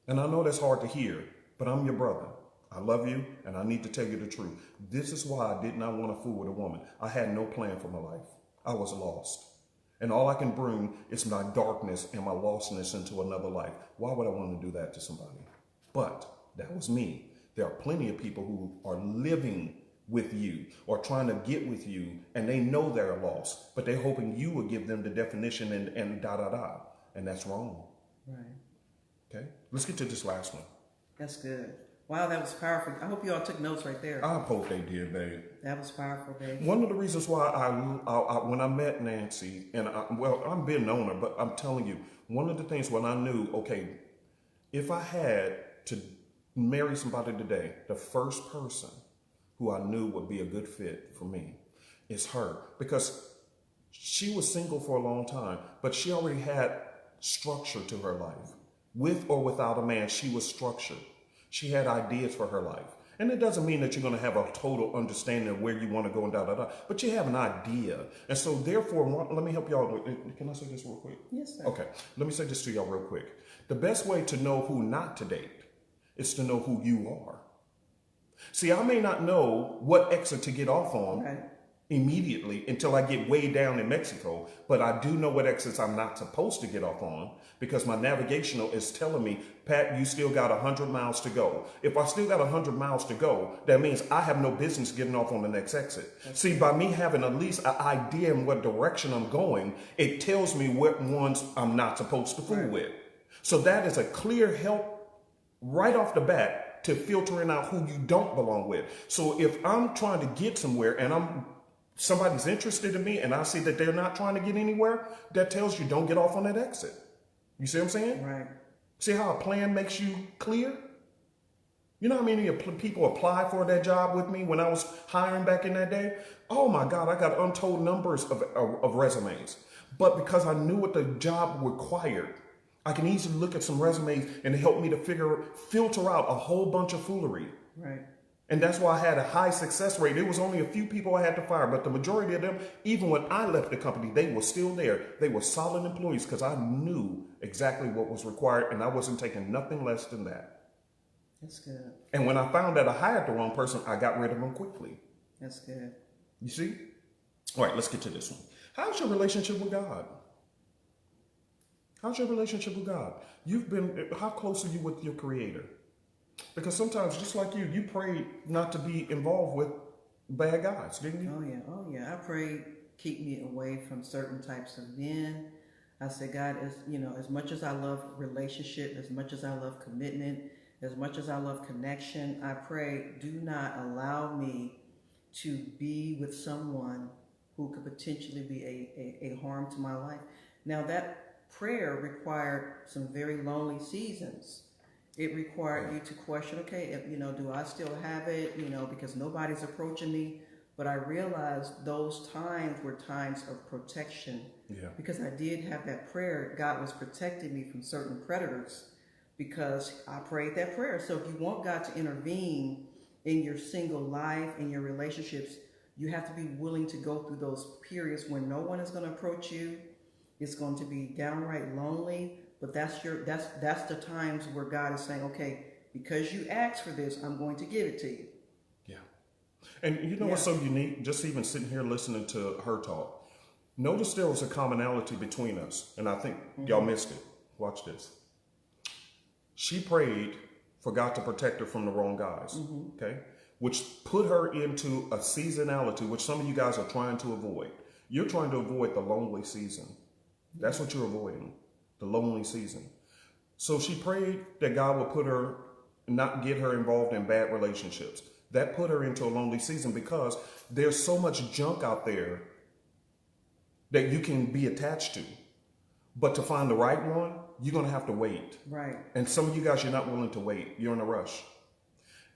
And I know that's hard to hear, but I'm your brother. I love you, and I need to tell you the truth. This is why I did not want to fool with a woman. I had no plan for my life. I was lost. And all I can bring is my darkness and my lostness into another life. Why would I want to do that to somebody? But that was me. There are plenty of people who are living with you or trying to get with you, and they know they're lost, but they're hoping you will give them the definition and da-da-da. And that's wrong. Right. Okay? Let's get to this last one. That's good. Wow, that was powerful. I hope you all took notes right there. I hope they did, babe. That was powerful, babe. One of the reasons why when I met Nancy, and I'm being known her, but I'm telling you, one of the things when I knew, okay, if I had to marry somebody today, the first person who I knew would be a good fit for me is her. Because she was single for a long time, but she already had structure to her life. With or without a man, she was structured. She had ideas for her life. And it doesn't mean that you're going to have a total understanding of where you want to go and da-da-da, but you have an idea. And so therefore, let me help y'all. Can I say this real quick? Yes, sir. Okay. Let me say this to y'all real quick. The best way to know who not to date is to know who you are. See, I may not know what exit to get off on immediately until I get way down in Mexico, but I do know what exits I'm not supposed to get off on because my navigational is telling me, Pat, you still got 100 miles to go. If I still got 100 miles to go, that means I have no business getting off on the next exit. See, by me having at least an idea in what direction I'm going, it tells me what ones I'm not supposed to fool with. So that is a clear help right off the bat to filtering out who you don't belong with. So if I'm trying to get somewhere and somebody's interested in me and I see that they're not trying to get anywhere, that tells you don't get off on that exit. You see what I'm saying? Right. See how a plan makes you clear? You know how many people applied for that job with me when I was hiring back in that day? Oh my God, I got untold numbers of resumes. But because I knew what the job required, I can easily look at some resumes and it helped me to filter out a whole bunch of foolery. Right. And that's why I had a high success rate. There was only a few people I had to fire, but the majority of them, even when I left the company, they were still there. They were solid employees because I knew exactly what was required and I wasn't taking nothing less than that. That's good. And when I found that I hired the wrong person, I got rid of them quickly. That's good. You see? All right, let's get to this one. How's your relationship with God? How's your relationship with God? How close are you with your Creator? Because sometimes, just like you prayed not to be involved with bad guys, didn't you? Oh yeah. I prayed keep me away from certain types of men. I said, God, as much as I love relationship, as much as I love commitment, as much as I love connection, I pray, do not allow me to be with someone who could potentially be a harm to my life. Now, that prayer required some very lonely seasons. It required you to question, okay, do I still have it? Because nobody's approaching me. But I realized those times were times of protection. Yeah. Because I did have that prayer. God was protecting me from certain predators because I prayed that prayer. So if you want God to intervene in your single life, in your relationships, you have to be willing to go through those periods when no one is going to approach you. It's going to be downright lonely. But that's the times where God is saying, okay, because you asked for this, I'm going to give it to you. Yeah. And you know what's so unique? Just even sitting here listening to her talk, notice there was a commonality between us. And I think y'all missed it. Watch this. She prayed for God to protect her from the wrong guys. Okay. Which put her into a seasonality, which some of you guys are trying to avoid. You're trying to avoid the lonely season. That's what you're avoiding. The lonely season. So she prayed that God would not get her involved in bad relationships. That put her into a lonely season because there's so much junk out there that you can be attached to. But to find the right one, you're going to have to wait. Right. And some of you guys, you're not willing to wait. You're in a rush.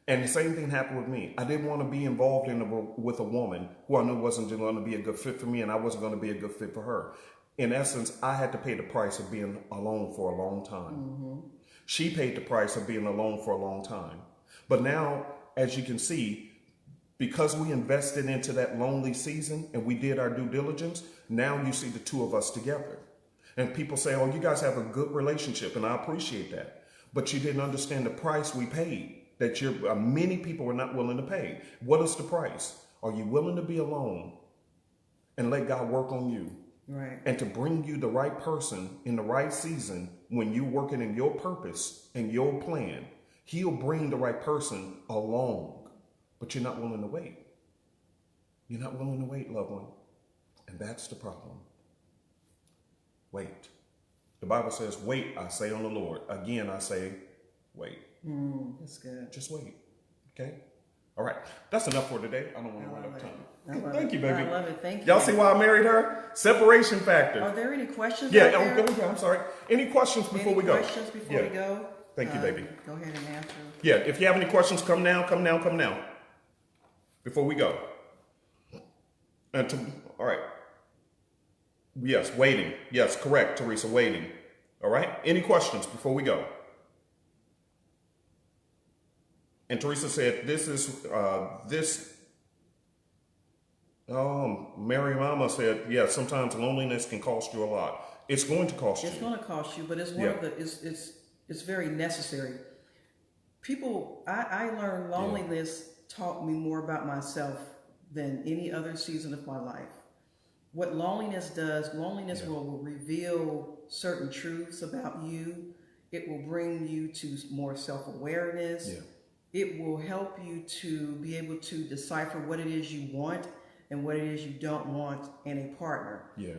And the same thing happened with me. I didn't want to be involved with a woman who I knew wasn't going to be a good fit for me, and I wasn't going to be a good fit for her. In essence, I had to pay the price of being alone for a long time. She paid the price of being alone for a long time. But now, as you can see, because we invested into that lonely season and we did our due diligence, now you see the two of us together. And people say, oh, you guys have a good relationship, and I appreciate that. But you didn't understand the price we paid, that many people were not willing to pay. What is the price? Are you willing to be alone and let God work on you? Right. And to bring you the right person in the right season when you're working in your purpose and your plan, he'll bring the right person along, but you're not willing to wait. You're not willing to wait, loved one. And that's the problem. Wait. The Bible says, wait, I say on the Lord. Again, I say, wait. That's good. Just wait. Okay? All right. That's enough for today. I don't want to run up time. Thank you, baby. I love it. Thank you. Y'all see why I married her? Separation factor. Are there any questions? Yeah, I'm sorry. Any questions before we go? Questions before we go? Thank you, baby. Go ahead and answer. Yeah, if you have any questions, come now. Before we go. All right. Yes, waiting. Yes, correct, Teresa, waiting. All right. Any questions before we go? And Teresa said, Mary Mama said, yeah, sometimes loneliness can cost you a lot. It's going to cost you. It's going to cost you, but it's it's very necessary. I learned loneliness taught me more about myself than any other season of my life. What loneliness does, will reveal certain truths about you. It will bring you to more self-awareness. Yeah. It will help you to be able to decipher what it is you want and what it is you don't want in a partner. Yeah.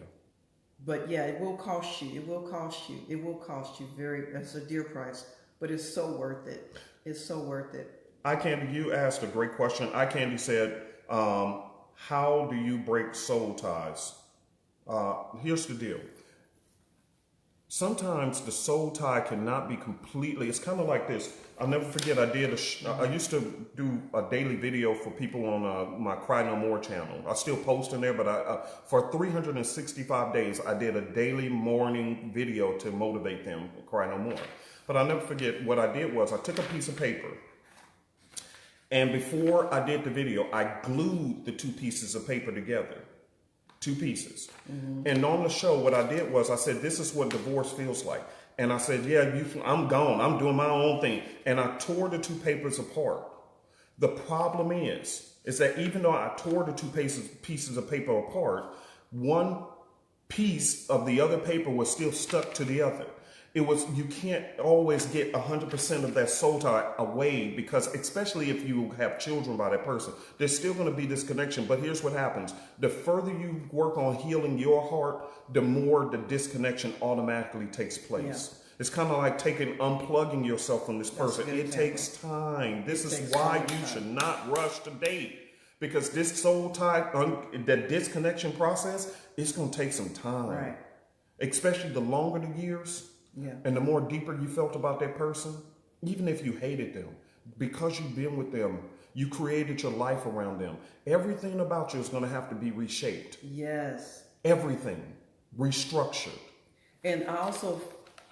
But yeah, it will cost you. It will cost you. It will cost you that's a dear price, but it's so worth it. It's so worth it. iCandy, you asked a great question. iCandy said, how do you break soul ties? Here's the deal. Sometimes the soul tie cannot be completely, it's kind of like this. I'll never forget, I used to do a daily video for people on my Cry No More channel. I still post in there, but for 365 days, I did a daily morning video to motivate them to cry no more. But I'll never forget, what I did was I took a piece of paper, and before I did the video, I glued the two pieces of paper together. Two pieces. Mm-hmm. And on the show, what I did was I said, this is what divorce feels like. And I said, yeah, I'm gone. I'm doing my own thing. And I tore the two papers apart. The problem is that even though I tore the two pieces of paper apart, one piece of the other paper was still stuck to the other. You can't always get 100% of that soul tie away, because especially if you have children by that person, there's still going to be this connection. But here's what happens: the further you work on healing your heart, the more the disconnection automatically takes place. It's kind of like unplugging yourself from this person. It takes time. This is why you should not rush to date, because this soul tie, that disconnection process, it's going to take some time. Right. Especially the longer the years, and the more deeper you felt about that person, even if you hated them, because you've been with them, you created your life around them. Everything about you is going to have to be reshaped. Yes. Everything restructured. And I also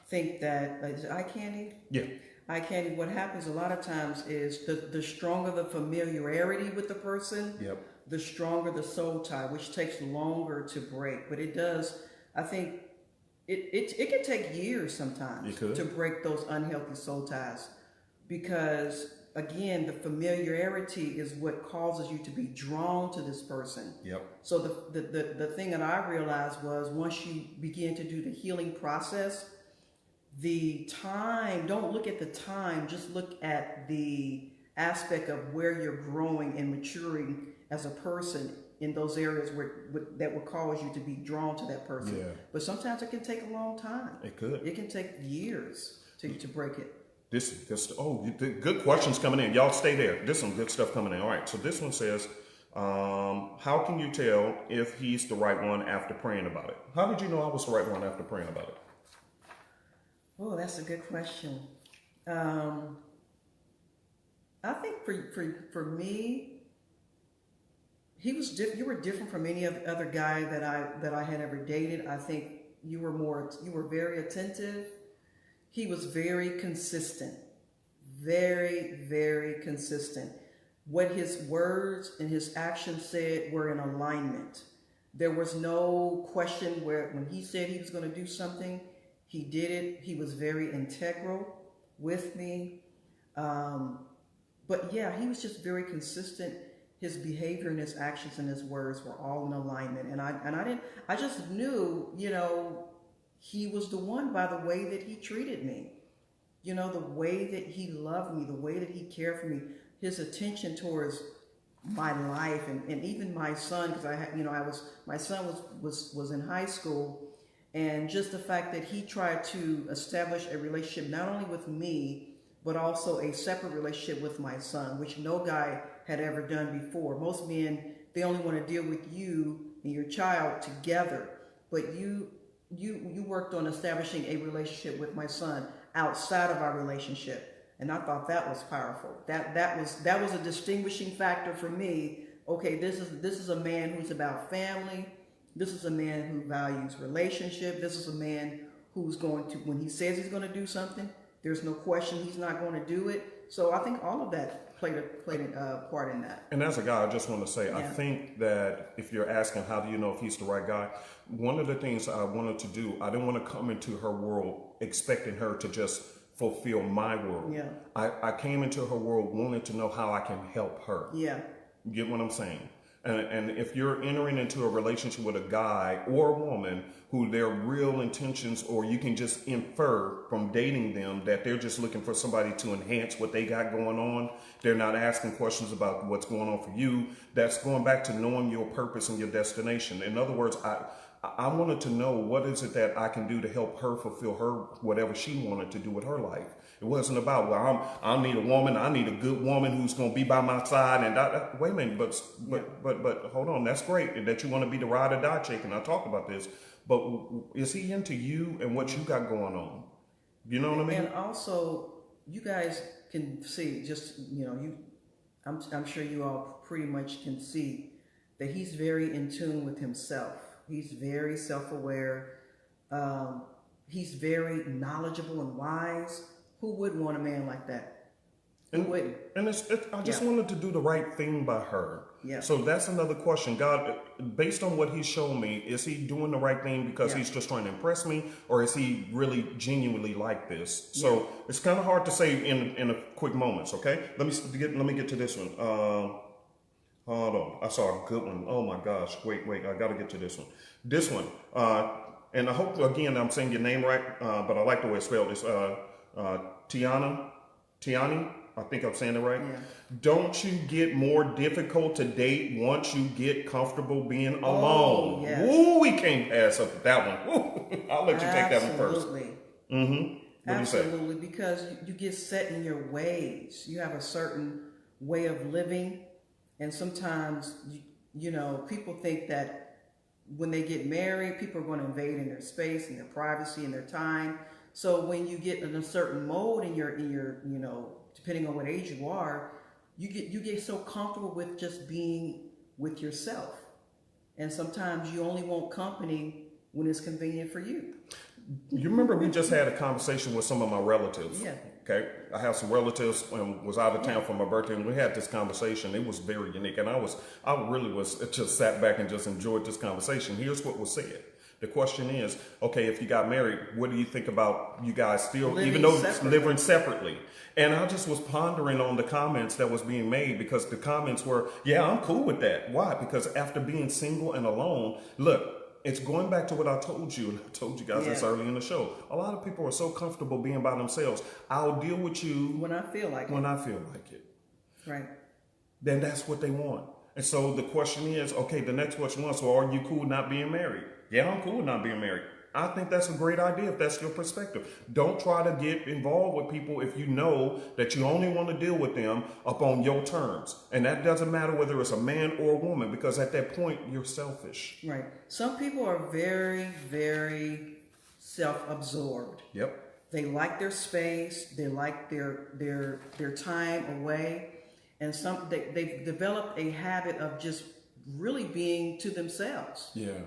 think that, like, eye candy. Yeah. Eye candy. What happens a lot of times is the stronger the familiarity with the person, the stronger the soul tie, which takes longer to break. But it does. I think it can take years sometimes to break those unhealthy soul ties, because again, the familiarity is what causes you to be drawn to this person. So the thing that I realized was, once you begin to do the healing process, the time, don't look at the time, just look at the aspect of where you're growing and maturing as a person in those areas that will cause you to be drawn to that person. But sometimes it can take a long time. It can take years to break it. Good questions coming in. Y'all stay there. There's some good stuff coming in. All right, so this one says, how can you tell if he's the right one after praying about it? How did you know I was the right one after praying about it? Oh, that's a good question. I think for me, he was you were different from any other guy that I had ever dated. I think you were very attentive. He was very consistent. Very, very consistent. What his words and his actions said were in alignment. There was no question where when he said he was going to do something, he did it. He was very integral with me. But yeah, he was just very consistent. His behavior and his actions and his words were all in alignment. And I just knew, he was the one by the way that he treated me. The way that he loved me, the way that he cared for me, his attention towards my life, and even my son, because my son was in high school. And just the fact that he tried to establish a relationship not only with me, but also a separate relationship with my son, which no guy had ever done before. Most men, they only want to deal with you and your child together. But you worked on establishing a relationship with my son outside of our relationship. And I thought that was powerful. That was a distinguishing factor for me. Okay, this is a man who's about family. This is a man who values relationship. This is a man who's going to, when he says he's going to do something, there's no question he's not going to do it. So I think all of that played a part in that. And as a guy, I just want to say, I think that if you're asking how do you know if he's the right guy, one of the things I wanted to do, I didn't want to come into her world expecting her to just fulfill my world. I came into her world wanting to know how I can help her. You get what I'm saying? And if you're entering into a relationship with a guy or a woman who their real intentions, or you can just infer from dating them that they're just looking for somebody to enhance what they got going on, they're not asking questions about what's going on for you, that's going back to knowing your purpose and your destination. In other words, I wanted to know what is it that I can do to help her fulfill her whatever she wanted to do with her life. It wasn't about, well, I need a woman, I need a good woman who's going to be by my side. And wait a minute, but hold on, that's great that you want to be the ride or die chick, and I talked about this. But is he into you and what you got going on? You know what I mean? And also, you guys can see, I'm sure you all pretty much can see that he's very in tune with himself. He's very self-aware. He's very knowledgeable and wise. Who wouldn't want a man like that? Who wouldn't? And I just wanted to do the right thing by her. So that's another question. God, based on what he's shown me, is he doing the right thing because he's just trying to impress me, or is he really genuinely like this? So it's kind of hard to say in a quick moments. Okay, let me get to this one. Hold on, I saw a good one. Oh my gosh, wait, I got to get to this one. This one, and I hope again I'm saying your name right, but I like the way it's spelled. It's Tiani. I think I'm saying it right. Yeah. Don't you get more difficult to date once you get comfortable being Oh, alone? yes. Ooh, we can't pass up that one. Ooh, I'll let you take that one first. Absolutely. Mm-hmm. What do you say? Absolutely, because you get set in your ways. You have a certain way of living, and sometimes you know people think that when they get married, people are going to invade in their space and their privacy and their time. So when you get in a certain mode in your you know, depending on what age you are, you get so comfortable with just being with yourself, and sometimes you only want company when it's convenient for you. You remember we just had a conversation with some of my relatives. Yeah. Okay. I have some relatives and was out of town for my birthday, and we had this conversation. It was very unique, and I really was just sat back and just enjoyed this conversation. Here's what was said. The question is, okay, if you got married, what do you think about you guys still, Living even though separately. living separately? And I just was pondering on the comments that was being made, because the comments were, yeah, I'm cool with that. Why? Because after being single and alone, look, it's going back to what I told you, and I told you guys this early in the show. A lot of people are so comfortable being by themselves. I'll deal with you When I feel like when I feel like it. Right. Then that's what they want. And so the question is, okay, the next question was, so are you cool not being married? Yeah, I'm cool with not being married. I think that's a great idea if that's your perspective. Don't try to get involved with people if you know that you only want to deal with them upon your terms. And that doesn't matter whether it's a man or a woman, because at that point, you're selfish. Right. Some people are very, very self-absorbed. Yep. They like their space. They like their time away, and they've developed a habit of just really being to themselves. Yeah.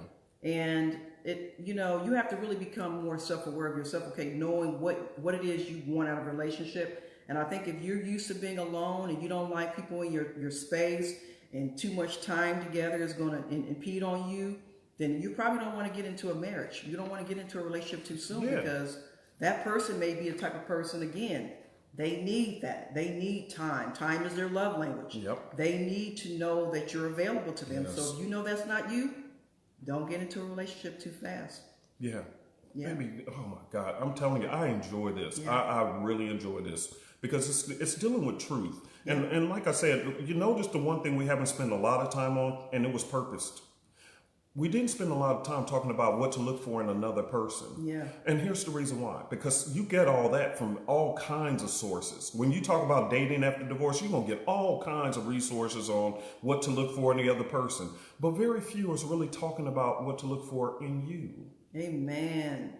And you know, you have to really become more self-aware of yourself. Okay, knowing what it is you want out of a relationship. And I think if you're used to being alone and you don't like people in your space, and too much time together is going to impede on you, then you probably don't want to get into a marriage. You don't want to get into a relationship too soon, because that person may be a type of person, again, they need that. They need time. Time is their love language. Yep. They need to know that you're available to them. Yes. So if you know that's not you, don't get into a relationship too fast. Yeah. Yeah. Maybe, oh my God, I'm telling you, I enjoy this. Yeah. I really enjoy this, because it's dealing with truth. And like I said, you notice the one thing we haven't spent a lot of time on, and it was purposed. We didn't spend a lot of time talking about what to look for in another person. Yeah. And here's the reason why. Because you get all that from all kinds of sources. When you talk about dating after divorce, you're going to get all kinds of resources on what to look for in the other person. But very few is really talking about what to look for in you. Amen.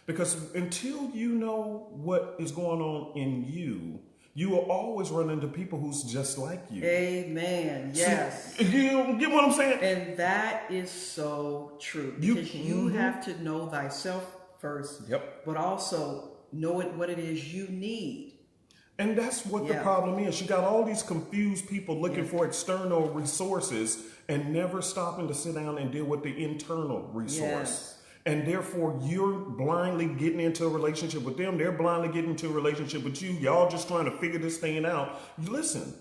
Because until you know what is going on in you, you will always run into people who's just like you. Amen. Yes. See, you get what I'm saying? And that is so true. Because you have to know thyself first. Yep. But also know what it is you need. And that's what the problem is. You got all these confused people looking for external resources and never stopping to sit down and deal with the internal resource. Yes. And therefore, you're blindly getting into a relationship with them. They're blindly getting into a relationship with you. Y'all just trying to figure this thing out. Listen.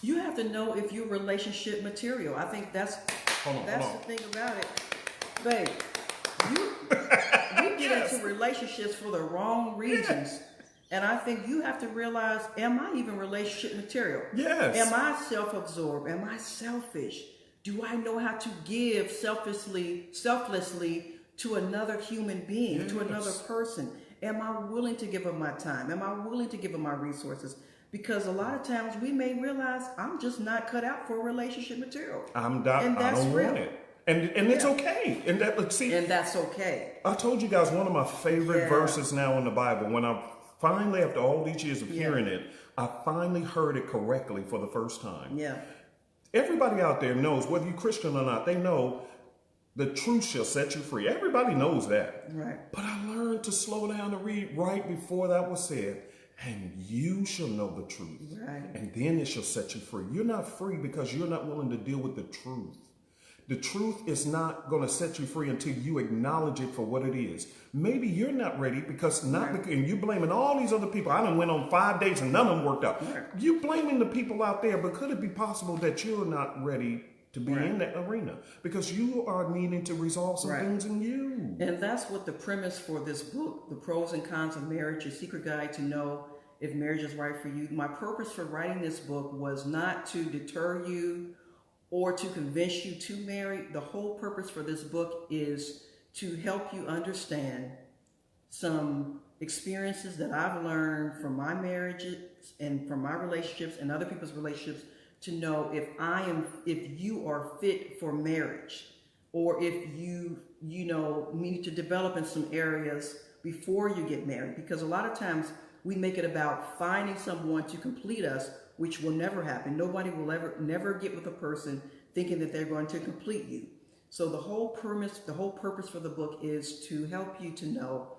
You have to know if you're relationship material. I think that's the thing about it. Babe, you get into relationships for the wrong reasons. And I think you have to realize, am I even relationship material? Yes. Am I self-absorbed? Am I selfish? Do I know how to give selflessly to another human being, to another person? Am I willing to give them my time? Am I willing to give them my resources? Because a lot of times we may realize I'm just not cut out for relationship material. I'm not. And that's I don't real. want it. And it's okay. And that's okay. I told you guys one of my favorite verses now in the Bible. When I finally, after all these years of hearing it, I finally heard it correctly for the first time. Yeah. Everybody out there knows, whether you're Christian or not, they know the truth shall set you free. Everybody knows that. Right. But I learned to slow down and read right before that was said. And you shall know the truth. Right. And then it shall set you free. You're not free because you're not willing to deal with the truth. The truth is not going to set you free until you acknowledge it for what it is. Maybe you're not ready and you're blaming all these other people. I done went on 5 dates and none of them worked out. Right. You blaming the people out there, but could it be possible that you're not ready to be Right. in that arena because you are needing to resolve some Right. things in you. And that's what the premise for this book, The Pros and Cons of Marriage, A Secret Guide to Know If Marriage is Right for You. My purpose for writing this book was not to deter you or to convince you to marry. The whole purpose for this book is to help you understand some experiences that I've learned from my marriages and from my relationships and other people's relationships to know if you are fit for marriage, or if you need to develop in some areas before you get married. Because a lot of times we make it about finding someone to complete us, which will never happen. Nobody will never get with a person thinking that they're going to complete you. So the whole purpose for the book is to help you to know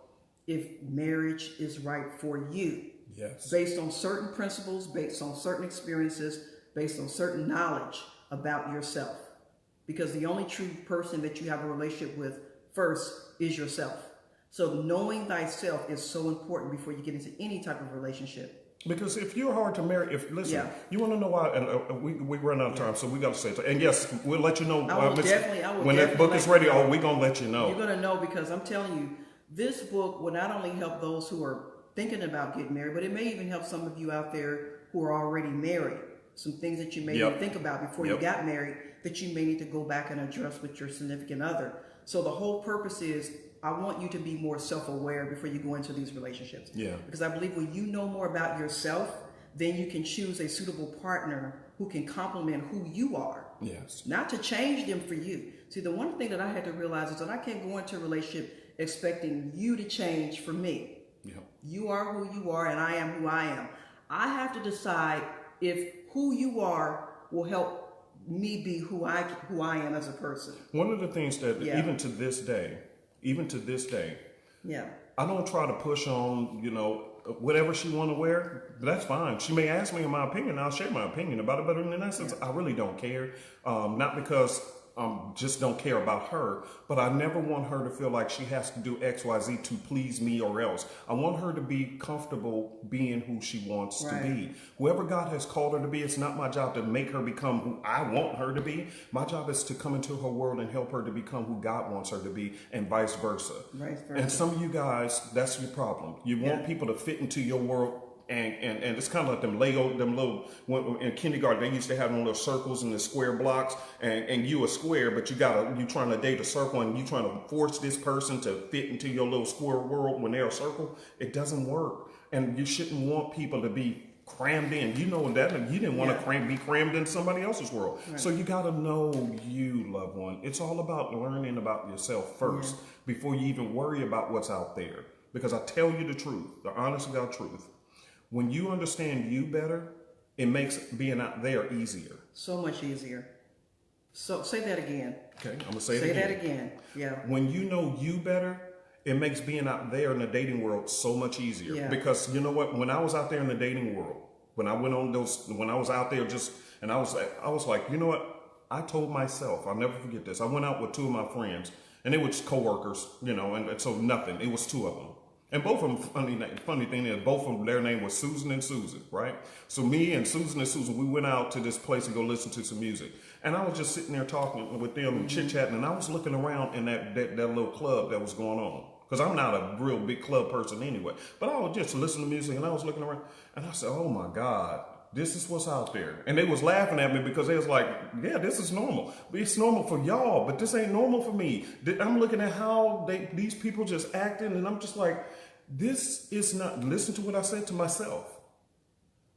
if marriage is right for you. Yes. Based on certain principles, based on certain experiences, based on certain knowledge about yourself. Because the only true person that you have a relationship with first is yourself. So knowing thyself is so important before you get into any type of relationship. Because if you're hard to marry, Yeah. you want to know why, and we run out of time, so we got to say it. And yes, we'll let you know I will when definitely that book is let ready. you know. Oh, we're gonna let you know. You're going to know, because I'm telling you, this book will not only help those who are thinking about getting married, but it may even help some of you out there who are already married. Some things that you may Yep. even think about before you got married that you may need to go back and address with your significant other. So the whole purpose is, I want you to be more self-aware before you go into these relationships. Yeah. Because I believe when you know more about yourself, then you can choose a suitable partner who can complement who you are. Yes. Not to change them for you. See, the one thing that I had to realize is that I can't go into a relationship expecting you to change for me. Yeah. You are who you are, and I am who I am. I have to decide if who you are will help me be who I am as a person. One of the things that Yeah. even to this day, Yeah. I don't try to push on, whatever she want to wear. That's fine. She may ask me in my opinion. I'll share my opinion about it. But in essence, I really don't care. Not because just don't care about her, but I never want her to feel like she has to do X, Y, Z to please me or else. I want her to be comfortable being who she wants to be. Whoever God has called her to be, it's not my job to make her become who I want her to be. My job is to come into her world and help her to become who God wants her to be, and vice versa. And some of you guys, that's your problem. You want people to fit into your world. And it's kind of like them little, in kindergarten, they used to have them little circles and the square blocks, and you a square, but you trying to date a circle, and you trying to force this person to fit into your little square world when they're a circle. It doesn't work. And you shouldn't want people to be crammed in. You know that you didn't want to be crammed in somebody else's world. So you got to know you, loved one. It's all about learning about yourself first before you even worry about what's out there. Because I tell you the truth, the honest to God truth. When you understand you better, it makes being out there easier. So much easier. So say that again. Okay, I'm gonna say it Say again. that again. Yeah. When you know you better, it makes being out there in the dating world so much easier. Yeah. Because you know what? When I was out there in the dating world, when I was out there I was like, you know what? I told myself, I'll never forget this. I went out with two of my friends, and they were just coworkers, and so nothing. It was two of them. And both of them, funny thing is, both of them, their name was Susan and Susan, right? So me and Susan, we went out to this place to go listen to some music. And I was just sitting there talking with them and chit-chatting, and I was looking around in that little club that was going on. Because I'm not a real big club person anyway. But I was just listening to music, and I was looking around, and I said, oh my God, this is what's out there. And they was laughing at me because they was like, yeah, this is normal. It's normal for y'all, but this ain't normal for me. I'm looking at how these people just acting, and I'm just like, this is not, listen to what I said to myself.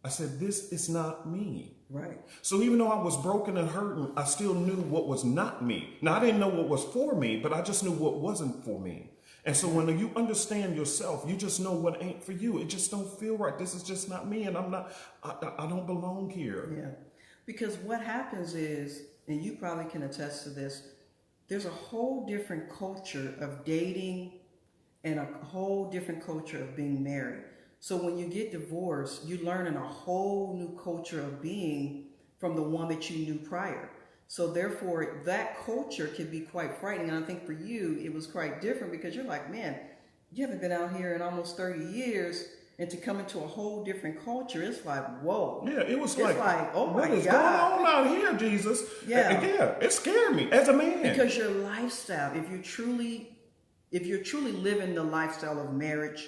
I said, this is not me. Right. So even though I was broken and hurting, I still knew what was not me. Now, I didn't know what was for me, but I just knew what wasn't for me. And so when you understand yourself, you just know what ain't for you. It just don't feel right. This is just not me, and I don't belong here. Yeah. Because what happens is, and you probably can attest to this, there's a whole different culture of dating and a whole different culture of being married. So when you get divorced, you learn in a whole new culture of being from the one that you knew prior. So therefore, that culture can be quite frightening. And I think for you, it was quite different because you're like, man, you haven't been out here in almost 30 years. and to come into a whole different culture, it's like, whoa. Yeah, it was It's like, oh my what is God. going on out here, Jesus? Yeah. Yeah, it scared me as a man. Because your lifestyle, if you're truly living the lifestyle of marriage,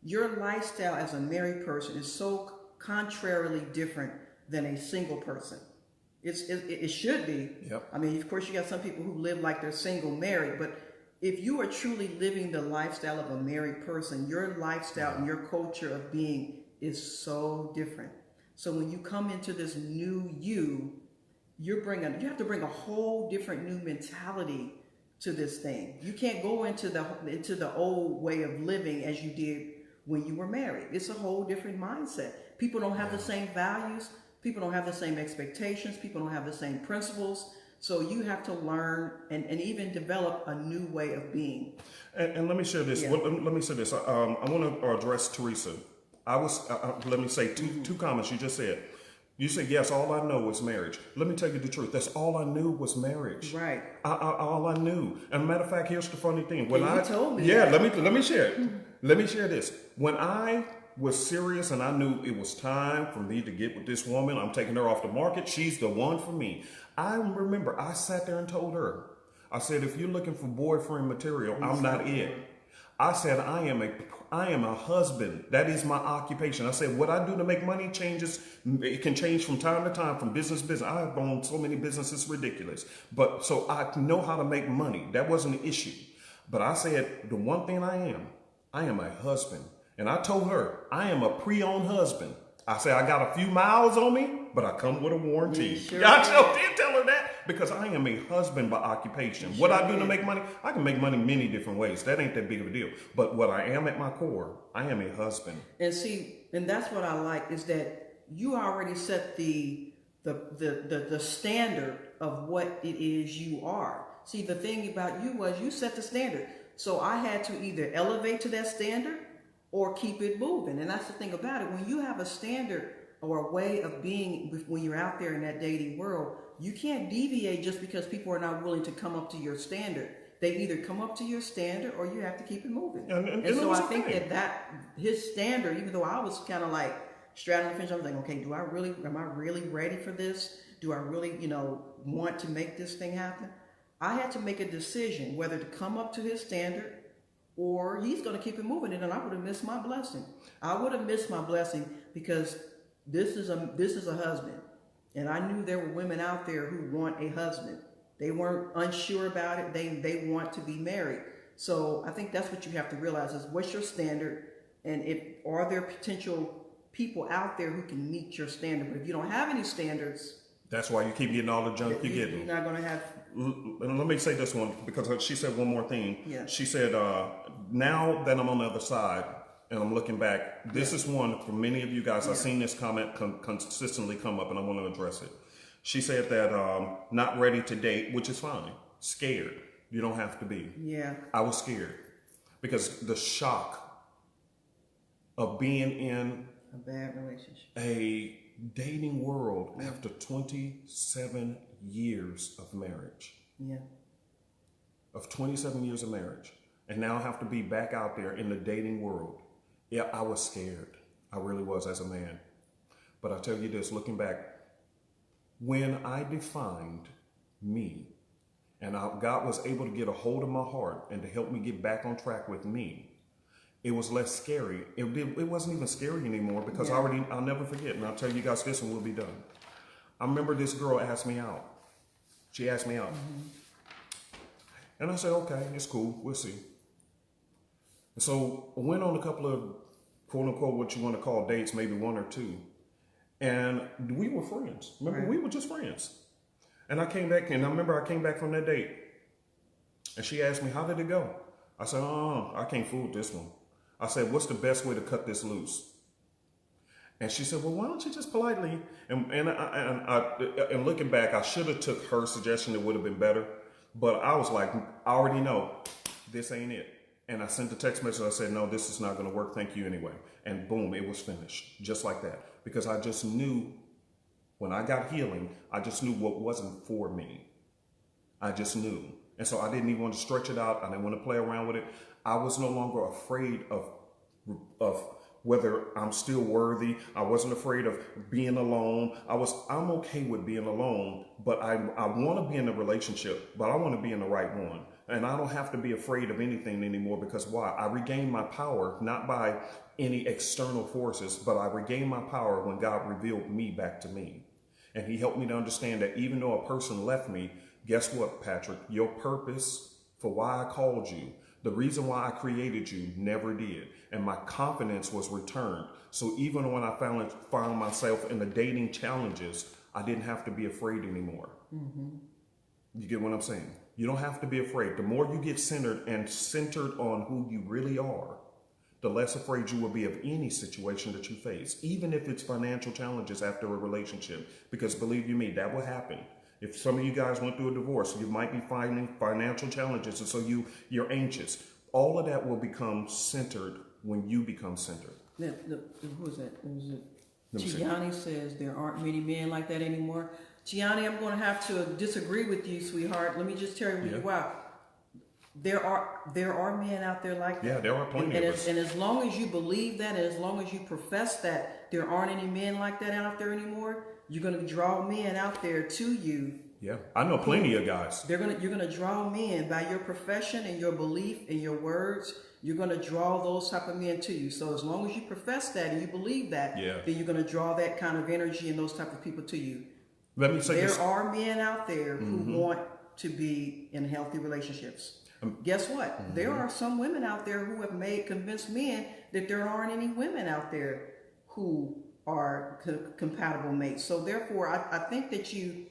your lifestyle as a married person is so contrarily different than a single person. It should be. Yep. I mean, of course, you got some people who live like they're single married, but if you are truly living the lifestyle of a married person, your lifestyle and your culture of being is so different. So when you come into this new you have to bring a whole different new mentality to this thing. You can't go into the old way of living as you did when you were married. It's a whole different mindset. People don't have the same values. People don't have the same expectations. People don't have the same principles. So you have to learn and even develop a new way of being. And let me share this. Yeah. Let me say this. I want to address Teresa. Let me say two comments you just said. You said, yes, all I know is marriage. Let me tell you the truth. That's all I knew was marriage. Right. All I knew. And matter of fact, here's the funny thing. You told me Yeah, that. let me share it. Let me share this. When I was serious and I knew it was time for me to get with this woman, I'm taking her off the market. She's the one for me. I remember I sat there and told her, I said, if you're looking for boyfriend material, I'm not it. I said, I am a husband. That is my occupation. I said, what I do to make money changes. It can change from time to time, from business to business. I've owned so many businesses, ridiculous. But so I know how to make money. That wasn't an issue. But I said, the one thing I am a husband. And I told her, I am a pre-owned husband. I said, I got a few miles on me, but I come with a warranty. Sure I did tell her that because I am a husband by occupation. What I do to make money, I can make money many different ways. That ain't that big of a deal. But what I am at my core, I am a husband. And see, and that's what I like is that you already set the standard of what it is you are. See, the thing about you was you set the standard. So I had to either elevate to that standard or keep it moving. And that's the thing about it. When you have a standard or a way of being when you're out there in that dating world, you can't deviate just because people are not willing to come up to your standard. They either come up to your standard or you have to keep it moving. And so I think that his standard, even though I was kind of like straddling the fence, I was like, okay, am I really ready for this? Do I really, want to make this thing happen? I had to make a decision whether to come up to his standard or he's going to keep it moving, and then I would have missed my blessing. I would have missed my blessing because this is a husband, and I knew there were women out there who want a husband. They weren't unsure about it. They want to be married. So I think that's what you have to realize is what's your standard, and are there potential people out there who can meet your standard? But if you don't have any standards, that's why you keep getting all the junk you're getting. You're not going to have. And let me say this one because she said one more thing. Yeah. She said, now that I'm on the other side and I'm looking back, this is one for many of you guys. I've seen this comment consistently come up and I want to address it. She said that not ready to date, which is fine. Scared. You don't have to be. Yeah. I was scared because the shock of being in A bad relationship. a dating world after 27 years of marriage. Yeah. Of 27 years of marriage. And now I have to be back out there in the dating world. Yeah, I was scared. I really was as a man. But I'll tell you this, looking back, when I defined me and God was able to get a hold of my heart and to help me get back on track with me, it was less scary. It wasn't even scary anymore because I'll never forget. And I'll tell you guys this and we'll be done. I remember this girl asked me out. She asked me out. Mm-hmm. And I said, okay, it's cool. We'll see. And so I went on a couple of quote unquote, what you want to call dates, maybe one or two. And we were friends. Remember, we were just friends. And I came back and I remember I came back from that date and she asked me, how did it go? I said, I can't fool this one. I said, what's the best way to cut this loose? And she said, well, why don't you just politely, and looking back, I should have took her suggestion. It would have been better. But I was like, I already know this ain't it. And I sent the text message. I said, no, this is not going to work. Thank you anyway. And boom, it was finished just like that. Because I just knew when I got healing, I just knew what wasn't for me. I just knew. And so I didn't even want to stretch it out. I didn't want to play around with it. I was no longer afraid of whether I'm still worthy. I wasn't afraid of being alone. I'm okay with being alone, but I want to be in a relationship, but I want to be in the right one. And I don't have to be afraid of anything anymore, because why? I regained my power, not by any external forces, but I regained my power when God revealed me back to me. And he helped me to understand that even though a person left me, guess what, Patrick? Your purpose for why I called you, the reason why I created you, never did. And my confidence was returned. So even when I found myself in the dating challenges, I didn't have to be afraid anymore. You get what I'm saying? You don't have to be afraid. The more you get centered on who you really are, the less afraid you will be of any situation that you face, even if it's financial challenges after a relationship. Because believe you me, that will happen. If some of you guys went through a divorce, you might be finding financial challenges, and so you're anxious. All of that will become centered when you become centered. Now, who is that? Was it? Gianni says there aren't many men like that anymore. Gianni, I'm going to have to disagree with you, sweetheart. Let me just tell you wow. There are men out there like that. Yeah, there are plenty of us. And as long as you believe that, and as long as you profess that there aren't any men like that out there anymore, you're going to draw men out there to you. Yeah, I know plenty of guys. You're gonna draw men by your profession and your belief and your words. You're gonna draw those type of men to you. So as long as you profess that and you believe that, then you're gonna draw that kind of energy and those type of people to you. Let me say there are men out there who want to be in healthy relationships. Guess what? There are some women out there who have convinced men that there aren't any women out there who are compatible mates. So therefore, I think that you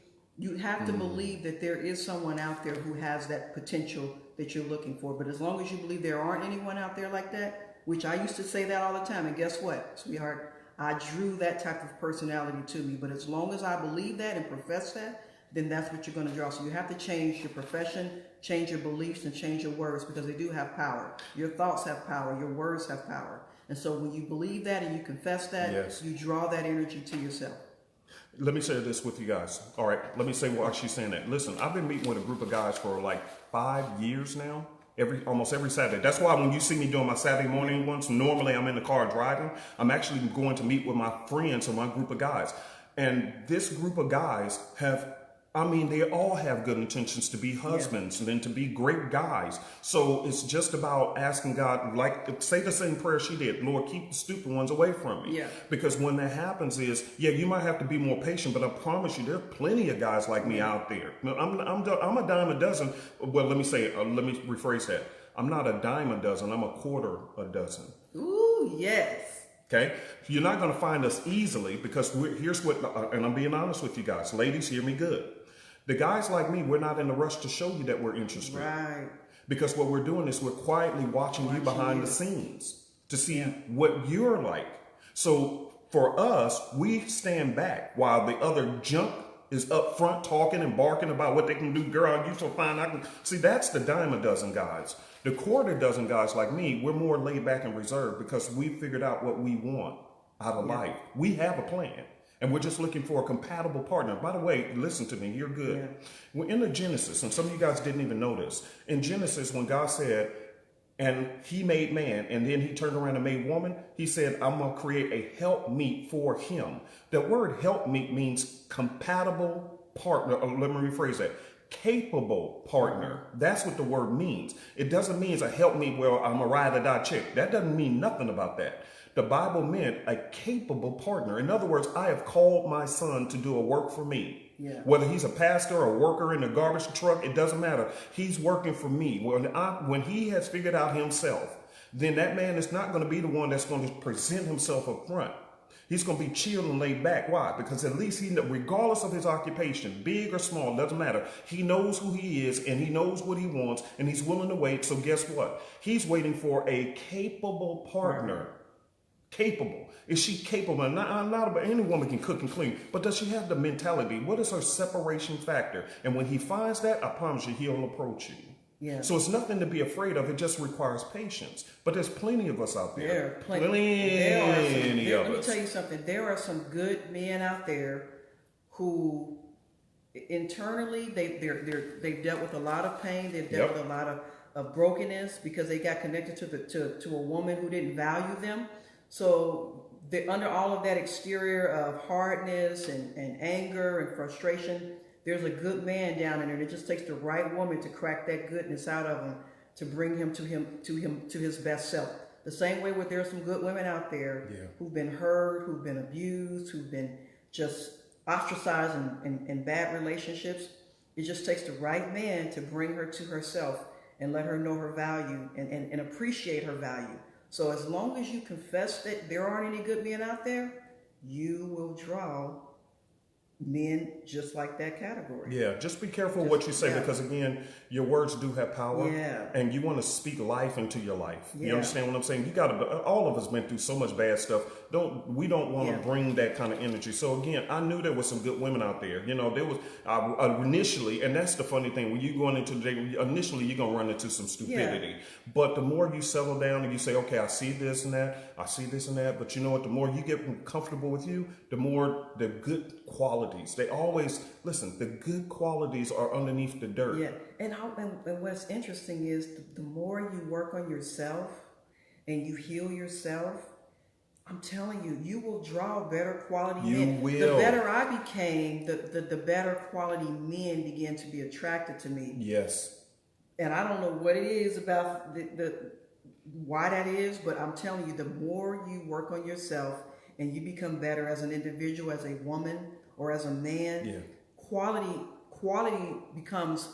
have to believe that there is someone out there who has that potential that you're looking for. But as long as you believe there aren't anyone out there like that, which I used to say that all the time, and guess what, sweetheart? I drew that type of personality to me. But as long as I believe that and profess that, then that's what you're going to draw. So you have to change your profession, change your beliefs, and change your words, because they do have power. Your thoughts have power. Your words have power. And so when you believe that and you confess that, you draw that energy to yourself. Let me share this with you guys. All right, let me say why she's saying that. Listen, I've been meeting with a group of guys for like 5 years now. Almost every Saturday. That's why when you see me doing my Saturday morning ones, normally I'm in the car driving. I'm actually going to meet with my friends or my group of guys. And this group of guys they all have good intentions to be husbands and then to be great guys. So it's just about asking God, like, say the same prayer she did. Lord, keep the stupid ones away from me. Yeah. Because when that happens you might have to be more patient, but I promise you, there are plenty of guys like me out there. I'm a dime a dozen. Well, let me rephrase that. I'm not a dime a dozen. I'm a quarter a dozen. Ooh, yes. Okay, you're not going to find us easily, because here's what, and I'm being honest with you guys. Ladies, hear me good. The guys like me, we're not in a rush to show you that we're interested. Right. Because what we're doing is we're quietly watching you behind the scenes to see what you're like. So for us, we stand back while the other junk is up front talking and barking about what they can do. Girl, you so fine. See, that's the dime a dozen guys. The quarter dozen guys like me, we're more laid back and reserved because we figured out what we want out of life. We have a plan. And we're just looking for a compatible partner. By the way, listen to me, you're good. Yeah. We're in the Genesis, and some of you guys didn't even know this. In Genesis, when God said, and he made man, and then he turned around and made woman, he said, I'm going to create a helpmeet for him. The word helpmeet means compatible partner. Let me rephrase that. Capable partner. That's what the word means. It doesn't mean it's a helpmeet where I'm a ride or die chick. That doesn't mean nothing about that. The Bible meant a capable partner. In other words, I have called my son to do a work for me. Yeah. Whether he's a pastor or a worker in a garbage truck, it doesn't matter. He's working for me. When he has figured out himself, then that man is not going to be the one that's going to present himself up front. He's going to be chill and laid back. Why? Because at least regardless of his occupation, big or small, doesn't matter. He knows who he is and he knows what he wants and he's willing to wait. So guess what? He's waiting for a capable partner. Right. Capable. Is she capable? Not about any woman can cook and clean, but does she have the mentality? What is her separation factor? And when he finds that, I promise you, he'll approach you. Yeah. So it's nothing to be afraid of. It just requires patience. But there's plenty of us out there. There are plenty of us. Let me tell you something. There are some good men out there who internally they've dealt with a lot of pain. They've dealt with a lot of brokenness because they got connected to a woman who didn't value them. So under all of that exterior of hardness and anger and frustration, there's a good man down in there. It just takes the right woman to crack that goodness out of him, to bring him to his best self. The same way with there's some good women out there who've been hurt, who've been abused, who've been just ostracized in bad relationships. It just takes the right man to bring her to herself and let her know her value and appreciate her value. So as long as you confess that there aren't any good men out there, you will draw men just like that category. Yeah, just be careful what you say, because again, your words do have power, and you want to speak life into your life. You understand what I'm saying? You got to. All of us been through so much bad stuff. We don't want to bring that kind of energy. So again, I knew there was some good women out there. You know, there was initially, and that's the funny thing, when you going into the day, initially you're gonna run into some stupidity. But the more you settle down and you say, okay, I see this and that, I see this and that. But you know what? The more you get comfortable with you, the more the good qualities. They always listen. The good qualities are underneath the dirt. Yeah, and what's interesting is the more you work on yourself and you heal yourself, I'm telling you, you will draw better quality men. The better I became, the better quality men began to be attracted to me. Yes. And I don't know what it is about why that is, but I'm telling you, the more you work on yourself and you become better as an individual, as a woman or as a man, quality becomes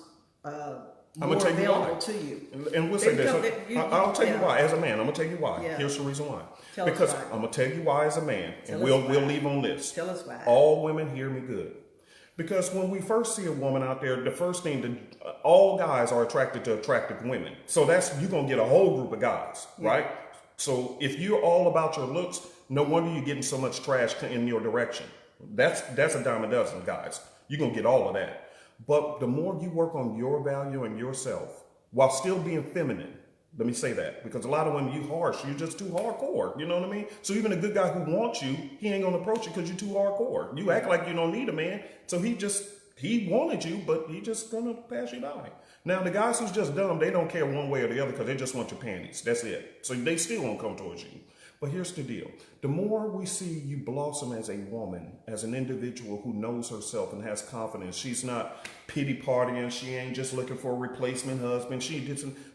more available to you. And we'll say this. I'll tell you why. As a man, I'm going to tell you why. Yeah. Here's the reason why. Because I'm going to tell you why as a man. And we'll leave on this. Tell us why. All women hear me good. Because when we first see a woman out there, the first thing all guys are attracted to attractive women. So you're going to get a whole group of guys, right? So if you're all about your looks, no wonder you're getting so much trash in your direction. That's a dime a dozen, guys. You're going to get all of that. But the more you work on your value and yourself, while still being feminine, let me say that, because a lot of women, you harsh, you're just too hardcore. You know what I mean? So even a good guy who wants you, he ain't going to approach you because you're too hardcore. You act like you don't need a man. So he wanted you, but he just going to pass you by. Now, the guys who's just dumb, they don't care one way or the other because they just want your panties. That's it. So they still won't come towards you. But here's the deal. The more we see you blossom as a woman, as an individual who knows herself and has confidence, she's not pity partying. She ain't just looking for a replacement husband.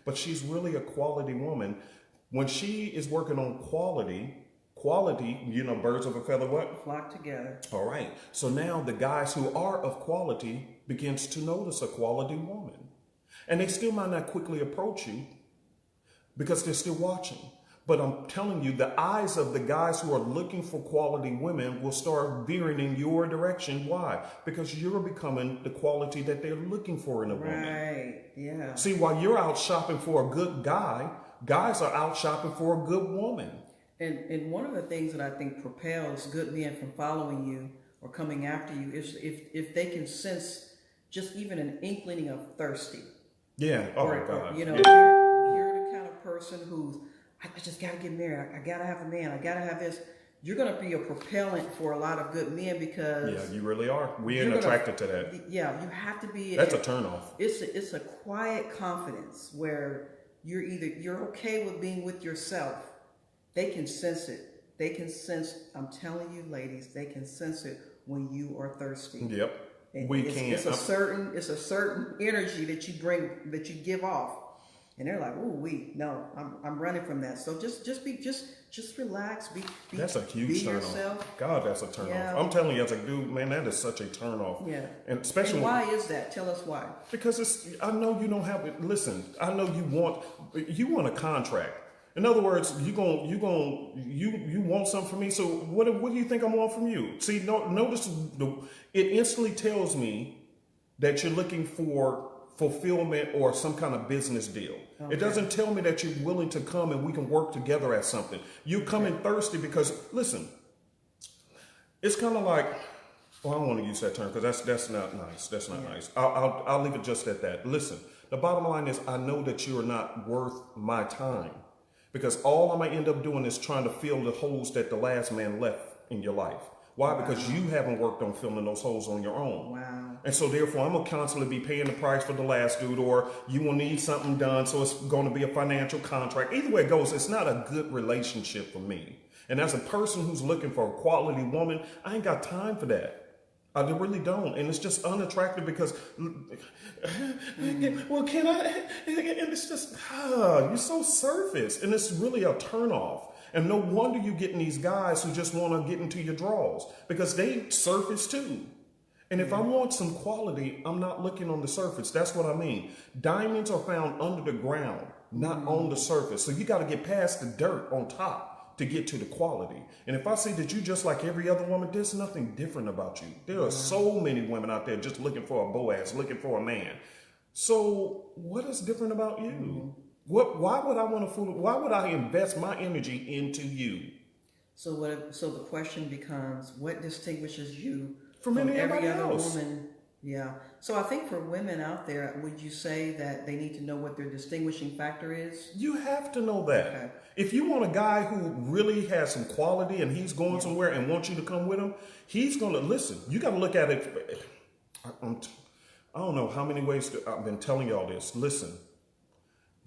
But she's really a quality woman. When she is working on quality, birds of a feather what? Flock together. All right. So now the guys who are of quality begins to notice a quality woman. And they still might not quickly approach you because they're still watching. But I'm telling you, the eyes of the guys who are looking for quality women will start veering in your direction. Why? Because you're becoming the quality that they're looking for in a woman. Right, yeah. See, while you're out shopping for a good guy, guys are out shopping for a good woman. And one of the things that I think propels good men from following you or coming after you is if they can sense just even an inkling of thirsty. Yeah, oh my God. You're the kind of person who's, I just got to get married. I got to have a man. I got to have this. You're going to be a propellant for a lot of good men because... Yeah, you really are. We ain't attracted to that. Yeah, you have to be... That's a turnoff. It's a quiet confidence where you're okay with being with yourself. They can sense it. They can sense, I'm telling you ladies, they can sense it when you are thirsty. Yep. It's a certain energy that you bring, that you give off. And they're like, "Ooh, no, I'm running from that." So just relax. Be that's a huge turn off. God, that's a turn off. I'm telling you, as a dude, man, that is such a turn off. Yeah. And especially why is that? Tell us why. Because I know you don't have it. Listen, I know you want a contract. In other words, you want something from me. So what do you think I want from you? See, notice it instantly tells me that you're looking for fulfillment or some kind of business deal. Okay. It doesn't tell me that you're willing to come and we can work together at something. You come in thirsty because, listen, it's kind of like, well, I don't want to use that term because that's not nice. That's not nice. I'll leave it just at that. Listen, the bottom line is I know that you are not worth my time because all I might end up doing is trying to fill the holes that the last man left in your life. Why? Wow. Because you haven't worked on filling those holes on your own. Wow. And so therefore, I'm going to constantly be paying the price for the last dude, or you will need something done, so it's going to be a financial contract. Either way it goes, it's not a good relationship for me. And as a person who's looking for a quality woman, I ain't got time for that. I really don't. And it's just unattractive because, well, can I? And it's just, you're so surface. And it's really a turnoff. And no wonder you getting these guys who just want to get into your drawers because they surface too. And if I want some quality, I'm not looking on the surface. That's what I mean. Diamonds are found under the ground, not on the surface. So you got to get past the dirt on top to get to the quality. And if I see that you just like every other woman, there's nothing different about you. There are so many women out there just looking for a Boaz, looking for a man. So what is different about you? Why would I want to fool? Why would I invest my energy into you? So the question becomes, what distinguishes you From every anybody other else? woman? Yeah. So I think for women out there, would you say that they need to know what their distinguishing factor is? You have to know that. Okay. If you want a guy who really has some quality and he's going somewhere and wants you to come with him, he's going to listen. You got to look at it. I don't know how many ways I've been telling y'all this. Listen,